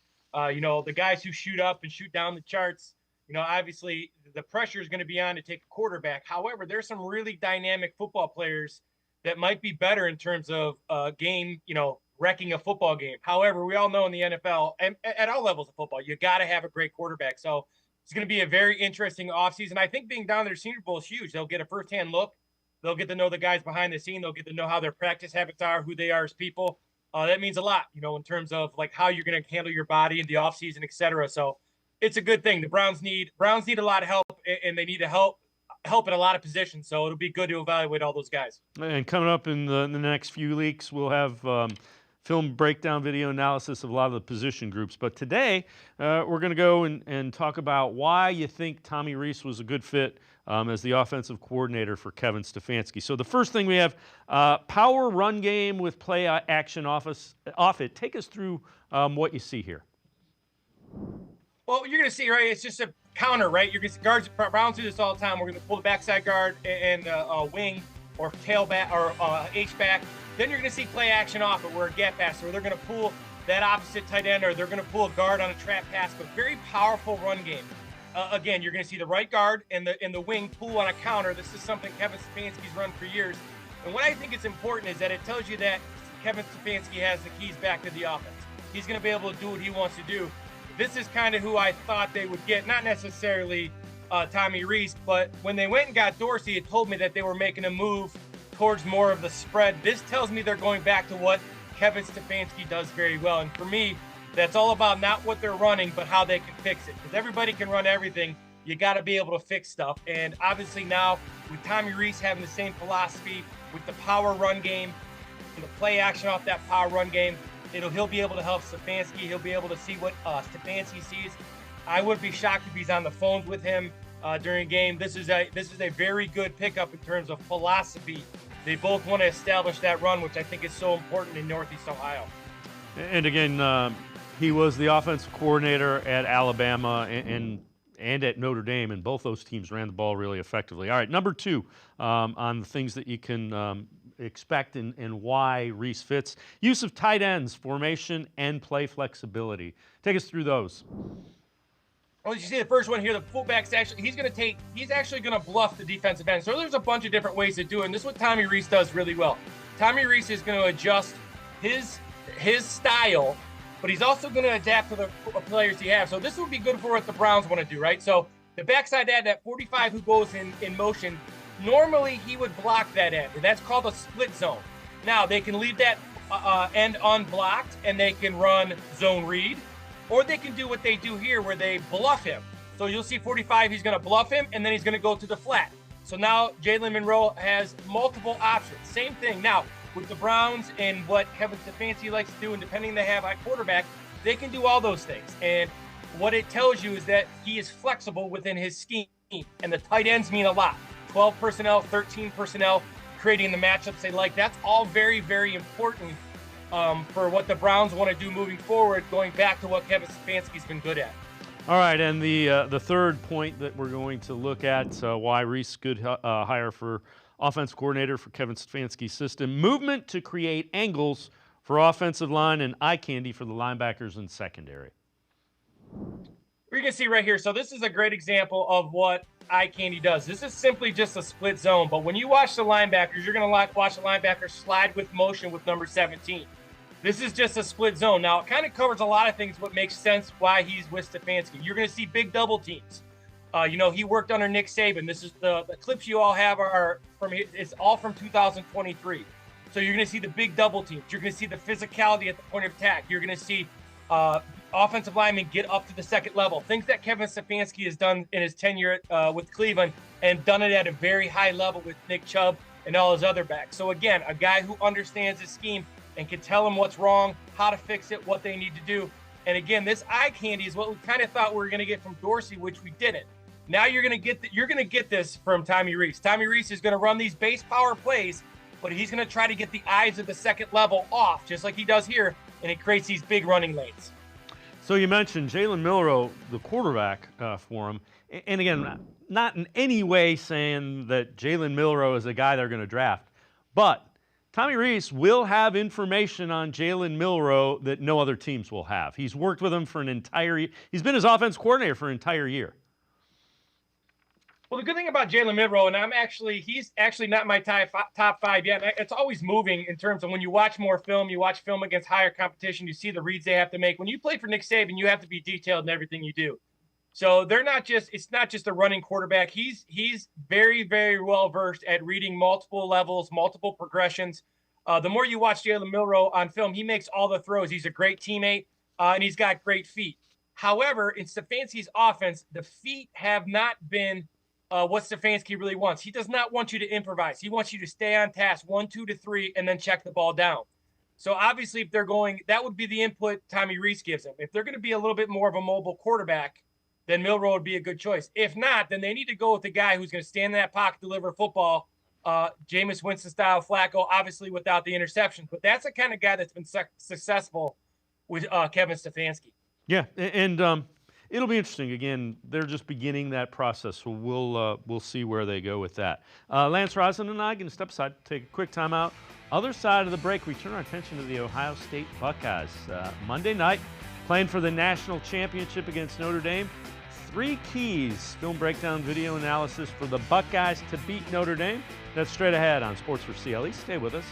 You know, the guys who shoot up and shoot down the charts, you know, obviously the pressure is going to be on to take a quarterback. However, there's some really dynamic football players that might be better in terms of game, you know, wrecking a football game. However, we all know in the NFL and at all levels of football, you got to have a great quarterback. So it's going to be a very interesting offseason. I think being down there Senior Bowl is huge. They'll get a firsthand look. They'll get to know the guys behind the scene. They'll get to know how their practice habits are, who they are as people. That means a lot, you know, in terms of like how you're going to handle your body in the offseason, et cetera. So it's a good thing. The Browns need a lot of help, and they need to help in a lot of positions. So it'll be good to evaluate all those guys. And coming up in the next few weeks, we'll have film breakdown, video analysis of a lot of the position groups. But today, we're going to go and talk about why you think Tommy Rees was a good fit as the offensive coordinator for Kevin Stefanski. So the first thing we have, power run game with play action off it. Take us through what you see here. Well, you're going to see, right, it's just a counter, right? You're going to see guards, Browns do this all the time. We're going to pull the backside guard and wing or tailback or H-back. Then you're going to see play action off it where a gap pass, or they're going to pull that opposite tight end, or they're going to pull a guard on a trap pass, but very powerful run game. Again, you're going to see the right guard and the wing pull on a counter. This is something Kevin Stefanski's run for years. And what I think is important is that it tells you that Kevin Stefanski has the keys back to the offense. He's going to be able to do what he wants to do. This is kind of who I thought they would get, not necessarily Tommy Rees, but when they went and got Dorsey, it told me that they were making a move towards more of the spread. This tells me they're going back to what Kevin Stefanski does very well. And for me, that's all about not what they're running, but how they can fix it. Because everybody can run everything. You got to be able to fix stuff. And obviously now, with Tommy Rees having the same philosophy, with the power run game, and the play action off that power run game, he'll be able to help Stefanski. He'll be able to see what Stefanski sees. I would be shocked if he's on the phones with him during a game. This is a very good pickup in terms of philosophy. They both want to establish that run, which I think is so important in Northeast Ohio. And again, he was the offensive coordinator at Alabama and at Notre Dame, and both those teams ran the ball really effectively. All right, number two on the things that you can expect and why Rees fits. Use of tight ends, formation, and play flexibility. Take us through those. Well, you see the first one here, the fullback's he's actually going to bluff the defensive end. So there's a bunch of different ways to do it, and this is what Tommy Rees does really well. Tommy Rees is going to adjust his style, but he's also going to adapt to the players he has. So this would be good for what the Browns want to do, right? So the backside end, that 45 who goes in motion, normally he would block that end, and that's called a split zone. Now, they can leave that end unblocked, and they can run zone read, or they can do what they do here where they bluff him. So you'll see 45, he's going to bluff him, and then he's going to go to the flat. So now Jalen Monroe has multiple options. Same thing. Now, with the Browns and what Kevin Stefanski likes to do, and depending they have at quarterback, they can do all those things. And what it tells you is that he is flexible within his scheme, and the tight ends mean a lot. 12 personnel, 13 personnel, creating the matchups they like. That's all very, very important for what the Browns want to do moving forward, going back to what Kevin Stefanski's been good at. All right, and the third point that we're going to look at, why Rees good hire for offensive coordinator for Kevin Stefanski's system, movement to create angles for offensive line and eye candy for the linebackers and secondary. We're going to see right here. So this is a great example of what eye candy does. This is simply just a split zone, but when you watch the linebackers, you're going to watch the linebackers slide with motion with number 17. This is just a split zone. Now, it kind of covers a lot of things, what makes sense why he's with Stefanski. You're going to see big double teams. He worked under Nick Saban. This is the clips you all have it's all from 2023. So you're going to see the big double teams. You're going to see the physicality at the point of attack. You're going to see offensive linemen get up to the second level. Things that Kevin Stefanski has done in his tenure with Cleveland, and done it at a very high level with Nick Chubb and all his other backs. So again, a guy who understands his scheme and can tell them what's wrong, how to fix it, what they need to do. And again, this eye candy is what we kind of thought we were going to get from Dorsey, which we didn't. Now you're going to get this from Tommy Rees. Tommy Rees is going to run these base power plays, but he's going to try to get the eyes of the second level off, just like he does here, and it creates these big running lanes. So you mentioned Jalen Milroe, the quarterback for him. And again, not in any way saying that Jalen Milroe is a guy they're going to draft, but Tommy Rees will have information on Jalen Milroe that no other teams will have. He's worked with him for an entire year. He's been his offense coordinator for an entire year. Well, the good thing about Jalen Monroe, and he's actually not my top five yet. It's always moving in terms of when you watch more film, you watch film against higher competition, you see the reads they have to make. When you play for Nick Saban, you have to be detailed in everything you do. So it's not just a running quarterback. He's very, very well versed at reading multiple levels, multiple progressions. The more you watch Jalen Milroe on film, he makes all the throws. He's a great teammate, and he's got great feet. However, in Stefanski's offense, the feet have not been what Stefanski really wants. He does not want you to improvise. He wants you to stay on task 1, 2 to 3, and then check the ball down. So obviously, if they're going, that would be the input Tommy Rees gives them. If they're going to be a little bit more of a mobile quarterback, then Milroe would be a good choice. If not, then they need to go with the guy who's going to stand in that pocket, deliver football, Jameis Winston style Flacco, obviously without the interceptions. But that's the kind of guy that's been successful with Kevin Stefanski. Yeah, and it'll be interesting. Again, they're just beginning that process, so we'll see where they go with that. Lance Reisland and I are going to step aside, take a quick timeout. Other side of the break, we turn our attention to the Ohio State Buckeyes. Monday night, playing for the national championship against Notre Dame. 3 keys, film breakdown, video analysis for the Buckeyes to beat Notre Dame. That's straight ahead on Sports4CLE. Stay with us.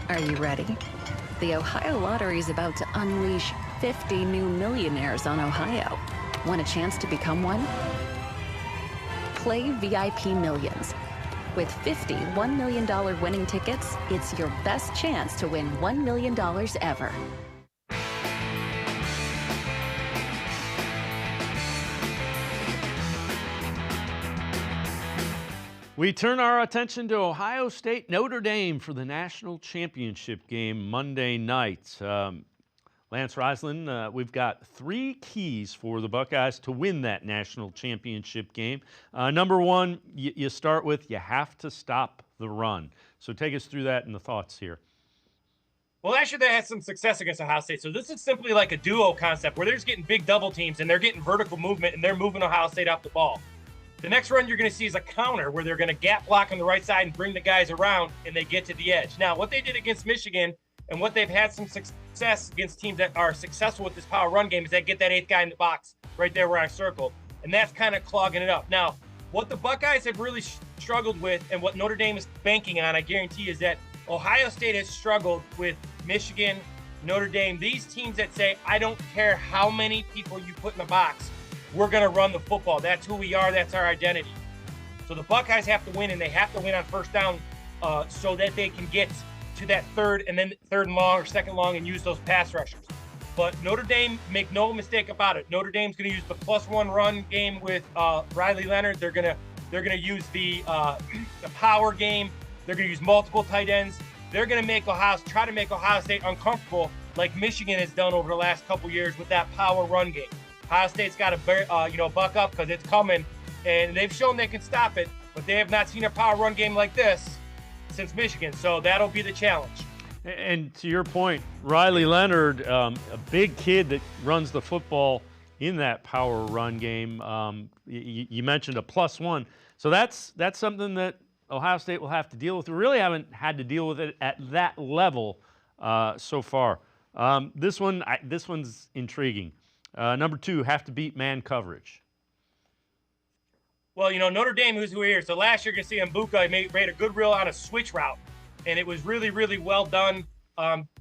Are you ready? The Ohio Lottery is about to unleash 50 new millionaires on Ohio. Want a chance to become one? Play VIP Millions. With 50 $1 million winning tickets, it's your best chance to win $1 million ever. We turn our attention to Ohio State Notre Dame for the national championship game Monday night. Lance Reisland, we've got 3 keys for the Buckeyes to win that national championship game. Number 1, you start with you have to stop the run. So take us through that and the thoughts here. Well, last year they had some success against Ohio State. So this is simply like a duo concept where they're just getting big double teams and they're getting vertical movement and they're moving Ohio State off the ball. The next run you're going to see is a counter where they're going to gap block on the right side and bring the guys around and they get to the edge. Now, what they did against Michigan and what they've had some success against teams that are successful with this power run game is they get that 8th guy in the box right there where I circled. And that's kind of clogging it up. Now, what the Buckeyes have really struggled with and what Notre Dame is banking on, I guarantee, is that Ohio State has struggled with Michigan, Notre Dame, these teams that say, I don't care how many people you put in the box, we're going to run the football. That's who we are. That's our identity. So the Buckeyes have to win, and they have to win on first down so that they can get to that third and long or second long and use those pass rushers. But Notre Dame, make no mistake about it, Notre Dame's going to use the +1 run game with Riley Leonard. They're going to use the power game. They're going to use multiple tight ends. They're going to try to make Ohio State uncomfortable, like Michigan has done over the last couple years with that power run game. Ohio State's got to buck up because it's coming, and they've shown they can stop it, but they have not seen a power run game like this since Michigan. So that'll be the challenge. And to your point, Riley Leonard, a big kid that runs the football in that power run game. You mentioned a +1, so that's something that Ohio State will have to deal with. We really haven't had to deal with it at that level so far. This one's intriguing. Number 2, have to beat man coverage. Well, Notre Dame, who's here. So last year, you're going to see Amico made a good reel on a switch route, and it was really, really well done.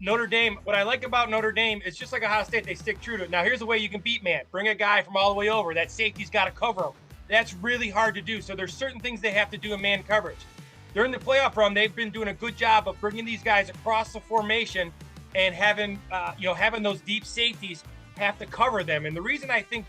Notre Dame, what I like about Notre Dame is just like Ohio State, they stick true to it. Now, here's the way you can beat man. Bring a guy from all the way over. That safety's got to cover him. That's really hard to do. So there's certain things they have to do in man coverage. During the playoff run, they've been doing a good job of bringing these guys across the formation and having those deep safeties have to cover them. And the reason I think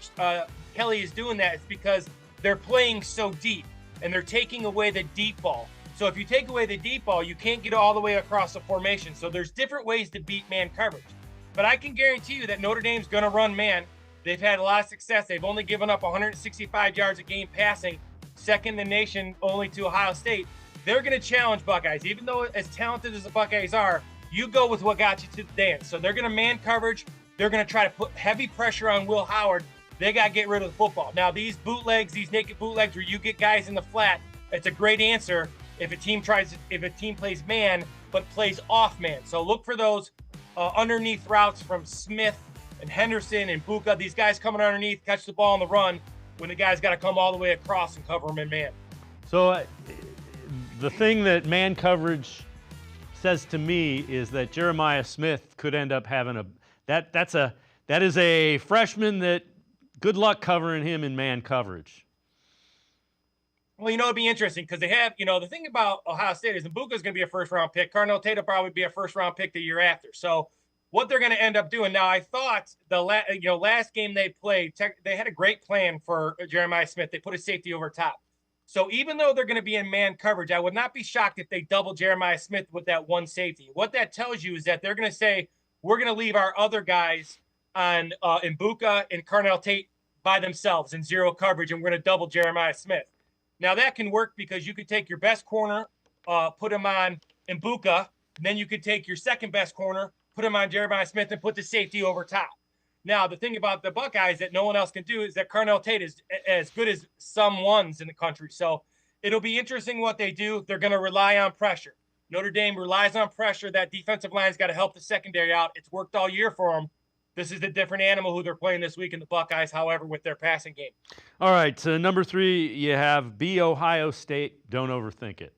Kelly is doing that is because they're playing so deep and they're taking away the deep ball. So if you take away the deep ball, you can't get all the way across the formation. So there's different ways to beat man coverage. But I can guarantee you that Notre Dame's going to run man. They've had a lot of success. They've only given up 165 yards a game passing, second in the nation only to Ohio State. They're going to challenge Buckeyes. Even though as talented as the Buckeyes are, you go with what got you to the dance. So they're going to man coverage. They're going to try to put heavy pressure on Will Howard. They got to get rid of the football. Now, these bootlegs, these naked bootlegs where you get guys in the flat, it's a great answer if a team plays man but plays off man. So look for those underneath routes from Smith and Henderson and Buka. These guys coming underneath, catch the ball on the run when the guy's got to come all the way across and cover them in man. So the thing that man coverage says to me is that Jeremiah Smith could end up having that is a freshman that good luck covering him in man coverage. Well, it'd be interesting because they have, the thing about Ohio State is Mbuka's going to be a first-round pick. Carnell Tate will probably be a first-round pick the year after. So what they're going to end up doing. Now, I thought last game they played, they had a great plan for Jeremiah Smith. They put a safety over top. So even though they're going to be in man coverage, I would not be shocked if they double Jeremiah Smith with that one safety. What that tells you is that they're going to say, we're going to leave our other guys on Mbuka and Carnell Tate by themselves in zero coverage, and we're going to double Jeremiah Smith. Now, that can work because you could take your best corner, put him on Mbuka, and then you could take your second best corner, put him on Jeremiah Smith, and put the safety over top. Now, the thing about the Buckeyes that no one else can do is that Carnell Tate is as good as some ones in the country. So it'll be interesting what they do. They're going to rely on pressure. Notre Dame relies on pressure. That defensive line's got to help the secondary out. It's worked all year for them. This is a different animal who they're playing this week in the Buckeyes, however, with their passing game. All right, number 3, you have B. Ohio State. Don't overthink it.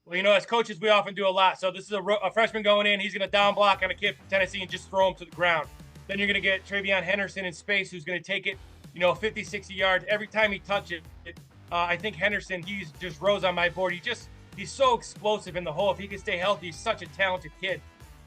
Well, as coaches, we often do a lot. So this is a freshman going in. He's going to down block on a kid from Tennessee and just throw him to the ground. Then you're going to get Travion Henderson in space, who's going to take it, 50, 60 yards. Every time he touches it, I think Henderson, he's just rose on my board. He's so explosive in the hole. If he can stay healthy, he's such a talented kid.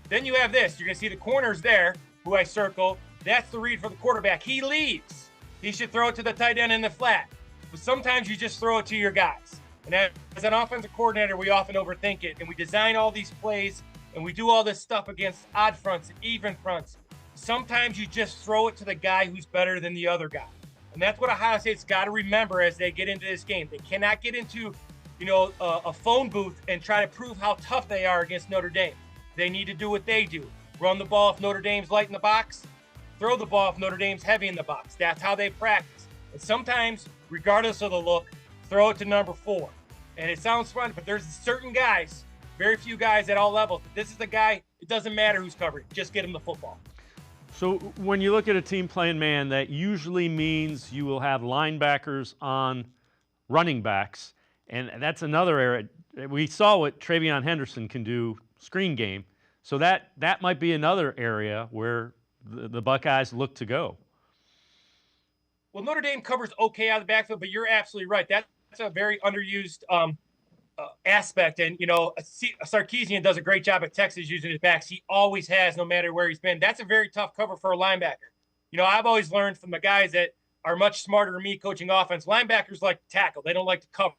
Then you have this. You're going to see the corners there, who I circled. That's the read for the quarterback. He leaves. He should throw it to the tight end in the flat. But sometimes you just throw it to your guys. And as an offensive coordinator, we often overthink it. And we design all these plays, and we do all this stuff against odd fronts and even fronts. Sometimes you just throw it to the guy who's better than the other guy. And that's what Ohio State's got to remember as they get into this game. They cannot get into, a phone booth and try to prove how tough they are against Notre Dame. They need to do what they do. Run the ball if Notre Dame's light in the box. Throw the ball if Notre Dame's heavy in the box. That's how they practice. And sometimes, regardless of the look, throw it to number 4. And it sounds fun, but there's certain guys, very few guys at all levels. But this is the guy, it doesn't matter who's covering. Just get him the football. So when you look at a team playing man, that usually means you will have linebackers on running backs. And that's another area. We saw what Travion Henderson can do screen game. So that might be another area where the Buckeyes look to go. Well, Notre Dame covers okay out of the backfield, but you're absolutely right. That's a very underused aspect. And, Sarkisian does a great job at Texas using his backs. He always has, no matter where he's been. That's a very tough cover for a linebacker. I've always learned from the guys that are much smarter than me coaching offense, linebackers like to tackle. They don't like to cover.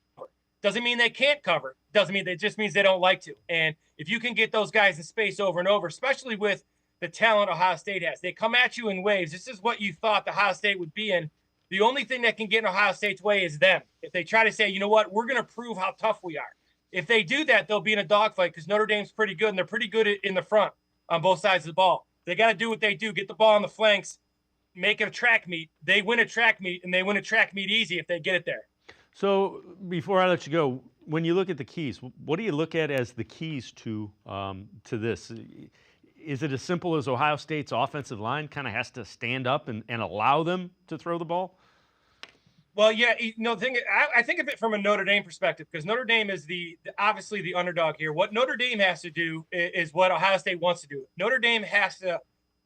Doesn't mean they can't cover. Doesn't mean it just means they don't like to. And if you can get those guys in space over and over, especially with the talent Ohio State has, they come at you in waves. This is what you thought the Ohio State would be in. The only thing that can get in Ohio State's way is them. If they try to say, you know what, we're going to prove how tough we are. If they do that, they'll be in a dogfight because Notre Dame's pretty good, and they're pretty good in the front on both sides of the ball. They got to do what they do, get the ball on the flanks, make it a track meet. They win a track meet, and they win a track meet easy if they get it there. So before I let you go, when you look at the keys, what do you look at as the keys to this? Is it as simple as Ohio State's offensive line kind of has to stand up and allow them to throw the ball? Well, yeah, the thing I think of it from a Notre Dame perspective because Notre Dame is obviously the underdog here. What Notre Dame has to do is what Ohio State wants to do. Notre Dame has to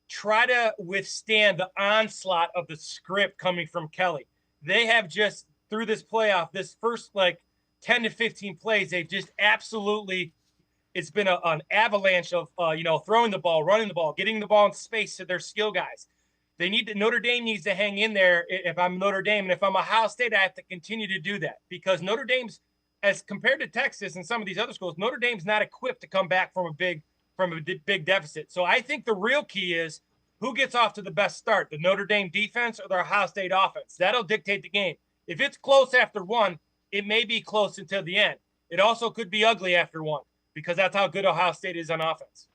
try to withstand the onslaught of the script coming from Kelly. They have just through this playoff, this first 10 to 15 plays, they've just absolutely. It's been an avalanche of throwing the ball, running the ball, getting the ball in space to their skill guys. Notre Dame needs to hang in there if I'm Notre Dame. And if I'm Ohio State, I have to continue to do that because Notre Dame's, as compared to Texas and some of these other schools, Notre Dame's not equipped to come back from a big deficit. So I think the real key is who gets off to the best start, the Notre Dame defense or the Ohio State offense. That'll dictate the game. If it's close after one, it may be close until the end. It also could be ugly after one because that's how good Ohio State is on offense.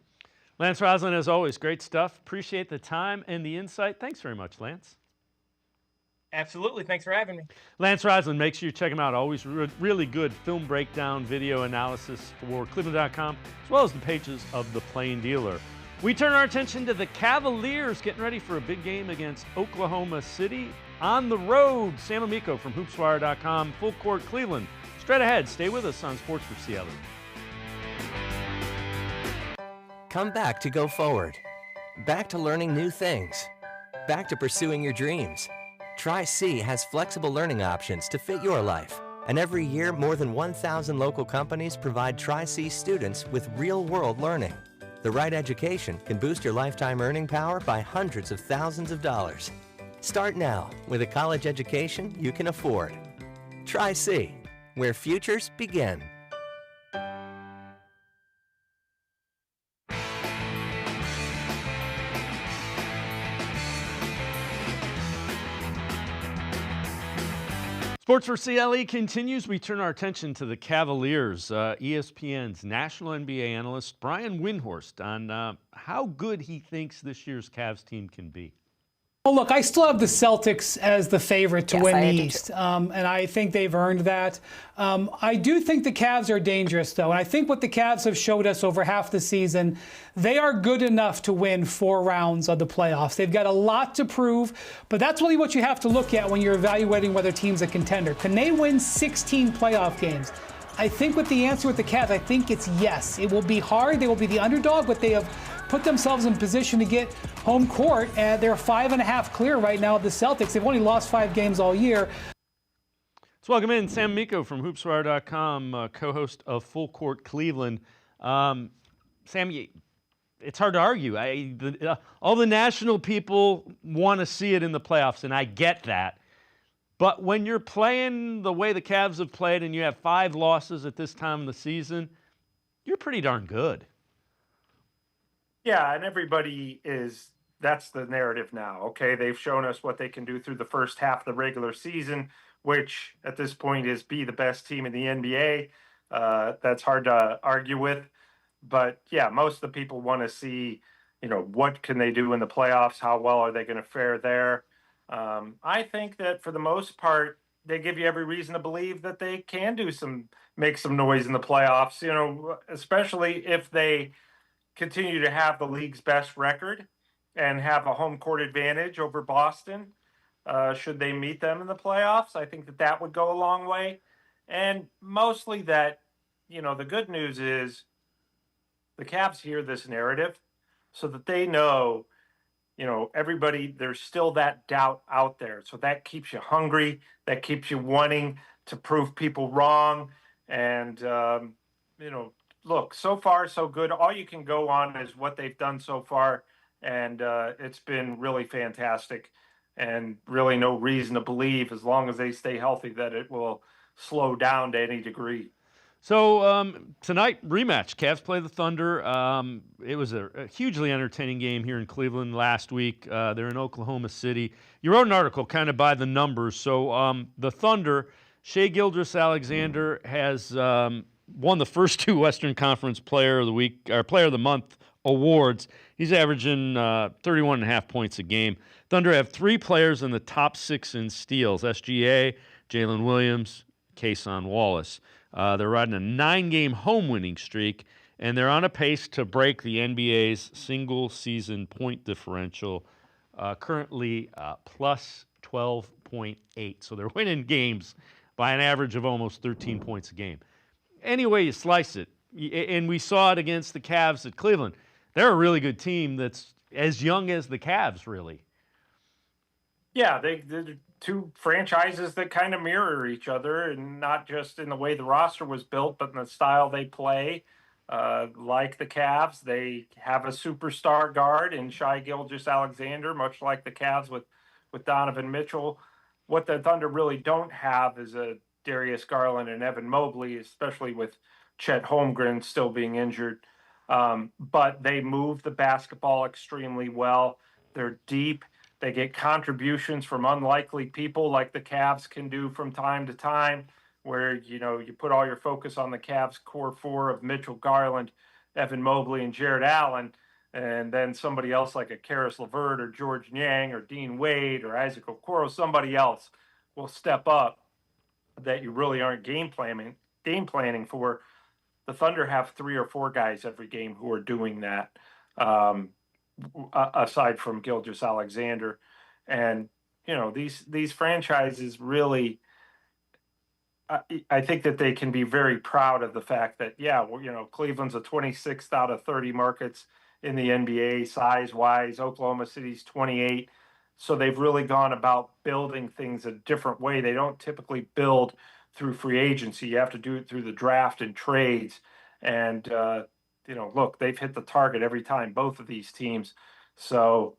Lance Reisland, as always, great stuff. Appreciate the time and the insight. Thanks very much, Lance. Absolutely. Thanks for having me. Lance Reisland, make sure you check him out. Always really good film breakdown, video analysis for cleveland.com, as well as the pages of The Plain Dealer. We turn our attention to the Cavaliers getting ready for a big game against Oklahoma City on the road. Sam Amico from hoopswire.com, Full Court Cleveland. Straight ahead, stay with us on Sports4CLE. Come back to go forward. Back to learning new things. Back to pursuing your dreams. Tri-C has flexible learning options to fit your life. And every year, more than 1,000 local companies provide Tri-C students with real-world learning. The right education can boost your lifetime earning power by hundreds of thousands of dollars. Start now with a college education you can afford. Try C, where futures begin. Sports4CLE continues. We turn our attention to the Cavaliers. ESPN's national NBA analyst Brian Windhorst on how good he thinks this year's Cavs team can be. Well, look, I still have the Celtics as the favorite to win the East, and I think they've earned that. I do think the Cavs are dangerous, though, and I think what the Cavs have showed us over half the season, they are good enough to win 4 rounds of the playoffs. They've got a lot to prove, but that's really what you have to look at when you're evaluating whether a team's a contender. Can they win 16 playoff games? I think with the answer with the Cavs, I think it's yes. It will be hard. They will be the underdog, but they have put themselves in position to get home court, and they're 5.5 clear right now of the Celtics. They've only lost 5 games all year. Let's welcome in Sam Amico from hoopswire.com, co-host of Full Court Cleveland. Sam, it's hard to argue. All the national people want to see it in the playoffs, and I get that. But when you're playing the way the Cavs have played and you have 5 losses at this time of the season, you're pretty darn good. Yeah, and everybody that's the narrative now. Okay, they've shown us what they can do through the first half of the regular season, which at this point is be the best team in the NBA. That's hard to argue with. But yeah, most of the people want to see, what can they do in the playoffs? How well are they going to fare there? I think that for the most part, they give you every reason to believe that they can make some noise in the playoffs, especially if they continue to have the league's best record and have a home court advantage over Boston. Should they meet them in the playoffs, I think that would go a long way. And mostly that, the good news is the Cavs hear this narrative so that they know, everybody, there's still that doubt out there. So that keeps you hungry. That keeps you wanting to prove people wrong. And, look, so far, so good. All you can go on is what they've done so far. And it's been really fantastic, and really no reason to believe, as long as they stay healthy, that it will slow down to any degree. So tonight, rematch. Cavs play the Thunder. It was a hugely entertaining game here in Cleveland last week. They're in Oklahoma City. You wrote an article kind of by the numbers. So the Thunder, Shai Gilgeous-Alexander has won the first 2 Western Conference Player of the Week or Player of the Month awards. He's averaging 31.5 points a game. Thunder have 3 players in the top 6 in steals: SGA, Jalen Williams, Kason Wallace. They're riding a 9-game home winning streak, and they're on a pace to break the NBA's single-season point differential, currently plus 12.8. So they're winning games by an average of almost 13 points a game. Any way you slice it, and we saw it against the Cavs at Cleveland, they're a really good team that's as young as the Cavs, really. Yeah, they're 2 franchises that kind of mirror each other, and not just in the way the roster was built, but in the style they play. Like the Cavs, they have a superstar guard in Shai Gilgeous-Alexander, much like the Cavs with Donovan Mitchell. What the Thunder really don't have is a Darius Garland and Evan Mobley, especially with Chet Holmgren still being injured. But they move the basketball extremely well. They're deep. They get contributions from unlikely people like the Cavs can do from time to time, where, you put all your focus on the Cavs core 4 of Mitchell, Garland, Evan Mobley, and Jared Allen, and then somebody else like a Karis LeVert or George Niang or Dean Wade or Isaac Okoro, somebody else will step up that you really aren't game planning for. The Thunder have 3 or 4 guys every game who are doing that, aside from Gilgeous-Alexander. And, these franchises really, I think that they can be very proud of the fact that, Cleveland's a 26th out of 30 markets in the NBA size-wise. Oklahoma City's 28. So they've really gone about building things a different way. They don't typically build through free agency. You have to do it through the draft and trades. And, look, they've hit the target every time, both of these teams. So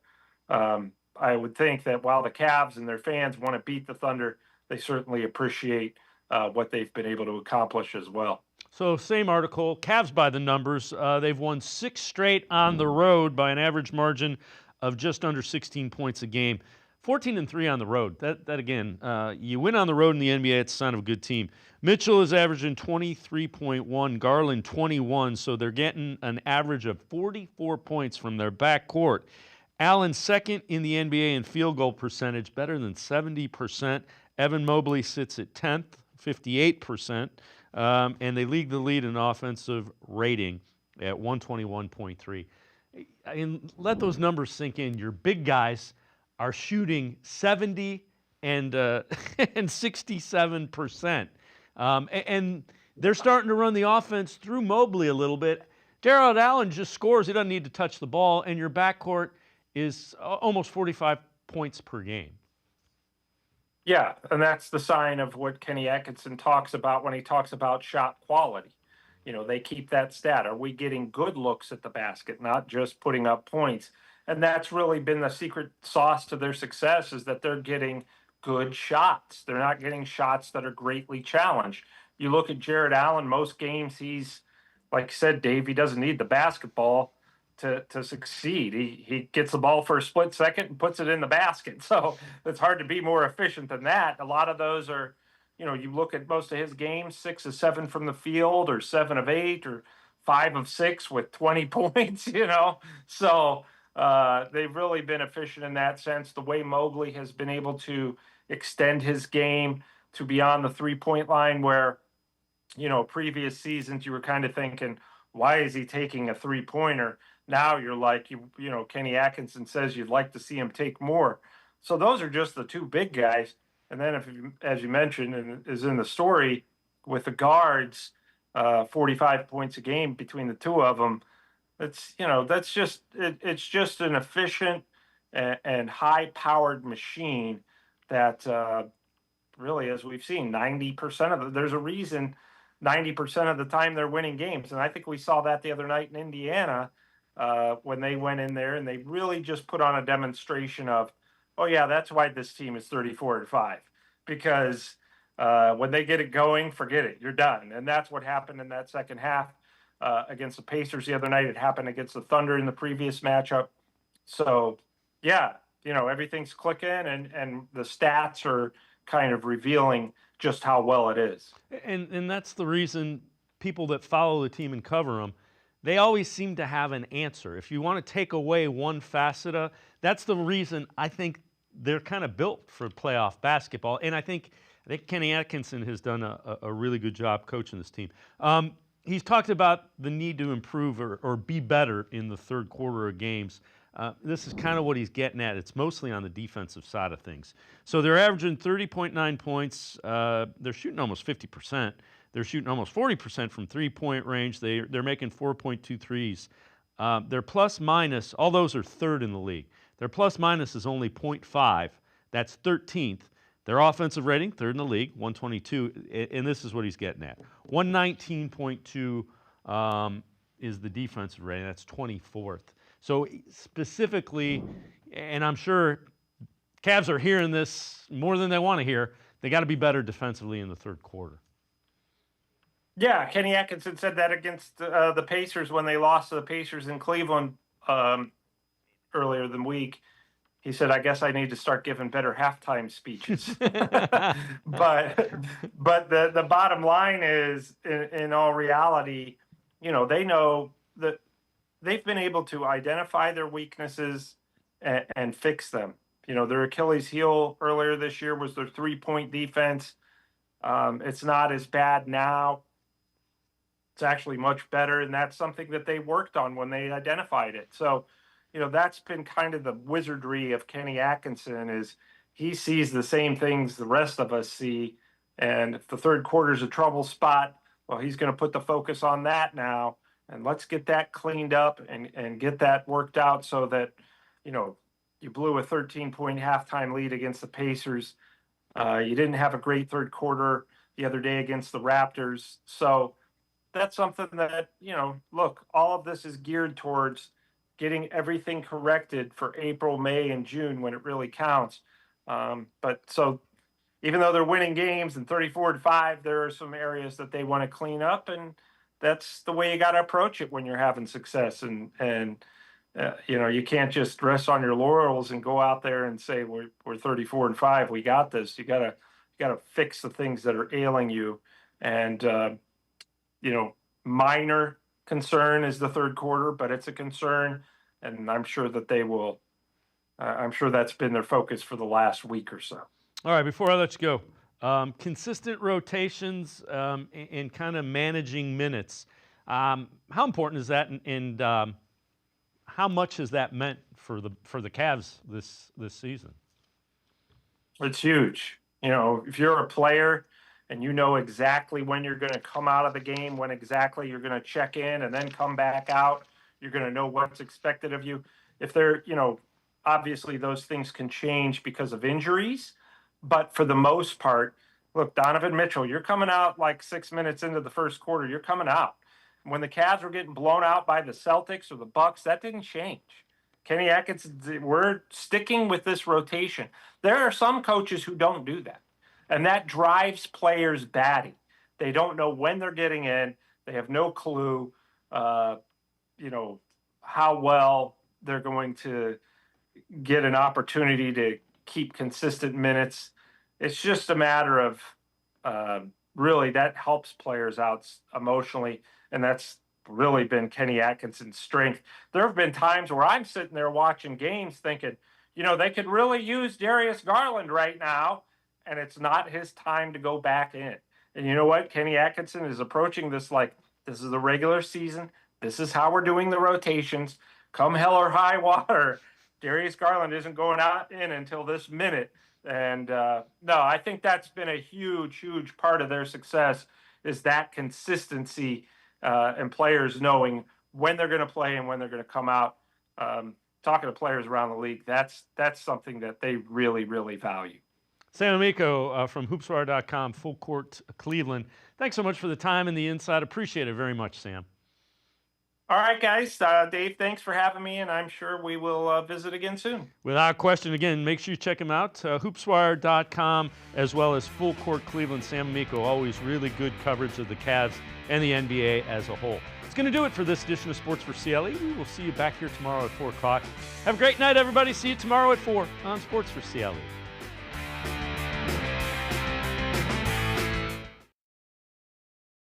I would think that while the Cavs and their fans want to beat the Thunder, they certainly appreciate what they've been able to accomplish as well. So same article, Cavs by the numbers. They've won 6 straight on the road by an average margin of just under 16 points a game. 14-3 on the road. That again, you win on the road in the NBA, it's a sign of a good team. Mitchell is averaging 23.1, Garland 21, so they're getting an average of 44 points from their backcourt. Allen second in the NBA in field goal percentage, better than 70%. Evan Mobley sits at 10th, 58%. And they lead the lead in offensive rating at 121.3. And let those numbers sink in. Your big guys are shooting 70 and 67%. And they're starting to run the offense through Mobley a little bit. Jarrett Allen just scores. He doesn't need to touch the ball. And your backcourt is almost 45 points per game. Yeah, and that's the sign of what Kenny Atkinson talks about when he talks about shot quality. They keep that stat. Are we getting good looks at the basket, not just putting up points? And that's really been the secret sauce to their success, is that they're getting good shots. They're not getting shots that are greatly challenged. You look at Jarrett Allen, most games he's, like you said, Dave, he doesn't need the basketball to succeed. He gets the ball for a split second and puts it in the basket. So it's hard to be more efficient than that. A lot of those are, you look at most of his games, 6 of 7 from the field, or 7 of 8, or 5 of 6 with 20 points, So they've really been efficient in that sense. The way Mobley has been able to extend his game to beyond the 3-point line, where, previous seasons you were kind of thinking, why is he taking a 3-pointer? Now you're like, Kenny Atkinson says you'd like to see him take more. So those are just the two big guys. And then, as you mentioned, and is in the story, with the guards, 45 points a game between the two of them. It's just an efficient and high-powered machine that really, as we've seen, 90% there's a reason 90% of the time they're winning games. And I think we saw that the other night in Indiana when they went in there and they really just put on a demonstration of, oh yeah, that's why this team is 34-5, because when they get it going, forget it, you're done. And that's what happened in that second half against the Pacers the other night. It happened against the Thunder in the previous matchup. So yeah, everything's clicking, and the stats are kind of revealing just how well it is. And that's the reason people that follow the team and cover them, they always seem to have an answer. If you want to take away one facet, that's the reason I think they're kind of built for playoff basketball. And I think Kenny Atkinson has done a really good job coaching this team. He's talked about the need to improve or be better in the third quarter of games. This is kind of what he's getting at. It's mostly on the defensive side of things. So they're averaging 30.9 points. They're shooting almost 50%. They're shooting almost 40% from three-point range. They're making 4.2 threes. Their plus-minus, all those are third in the league. Their plus-minus is only 0.5. That's 13th. Their offensive rating, third in the league, 122, and this is what he's getting at. 119.2 is the defensive rating. That's 24th. So specifically, and I'm sure Cavs are hearing this more than they want to hear, they got to be better defensively in the third quarter. Yeah, Kenny Atkinson said that against the Pacers when they lost to the Pacers in Cleveland earlier in the week. He said, I guess I need to start giving better halftime speeches. but the bottom line is, in all reality, they know that they've been able to identify their weaknesses and fix them. Their Achilles heel earlier this year was their 3-point defense. It's not as bad now. It's actually much better, and that's something that they worked on when they identified it. So, that's been kind of the wizardry of Kenny Atkinson, is he sees the same things the rest of us see. And if the third quarter is a trouble spot, well, he's going to put the focus on that now. And let's get that cleaned up and get that worked out so that, you blew a 13-point halftime lead against the Pacers. You didn't have a great third quarter the other day against the Raptors. So that's something that, look, all of this is geared towards getting everything corrected for April, May, and June when it really counts. But so even though they're winning games and 34-5, there are some areas that they want to clean up, and that's the way you got to approach it when you're having success. And you can't just rest on your laurels and go out there and say we're 34-5, we got this. You gotta fix the things that are ailing you. And minor concern is the third quarter, but it's a concern, and I'm sure that they will. I'm sure that's been their focus for the last week or so. All right, before I let you go, consistent rotations and kind of managing minutes. How important is that, and how much has that meant for the Cavs this season? It's huge. If you're a player and you know exactly when you're going to come out of the game, when exactly you're going to check in and then come back out, you're going to know what's expected of you. If they're, obviously those things can change because of injuries, but for the most part, look, Donovan Mitchell, you're coming out like 6 minutes into the first quarter, you're coming out. When the Cavs were getting blown out by the Celtics or the Bucks, that didn't change. Kenny Atkinson, we're sticking with this rotation. There are some coaches who don't do that, and that drives players batty. They don't know when they're getting in. They have no clue, how well they're going to get an opportunity to keep consistent minutes. It's just a matter of really that helps players out emotionally, and that's really been Kenny Atkinson's strength. There have been times where I'm sitting there watching games thinking, they could really use Darius Garland right now, and it's not his time to go back in. And you know what? Kenny Atkinson is approaching this like, this is the regular season. This is how we're doing the rotations. Come hell or high water, Darius Garland isn't going out in until this minute. And no, I think that's been a huge, huge part of their success, is that consistency and players knowing when they're going to play and when they're going to come out. Talking to players around the league, that's something that they really, really value. Sam Amico from hoopswire.com, Full Court Cleveland. Thanks so much for the time and the insight. Appreciate it very much, Sam. All right, guys. Dave, thanks for having me, and I'm sure we will visit again soon. Without question. Again, make sure you check him out, hoopswire.com, as well as Full Court Cleveland. Sam Amico, always really good coverage of the Cavs and the NBA as a whole. It's going to do it for this edition of Sports for CLE. We will see you back here tomorrow at 4 o'clock. Have a great night, everybody. See you tomorrow at 4 on Sports for CLE.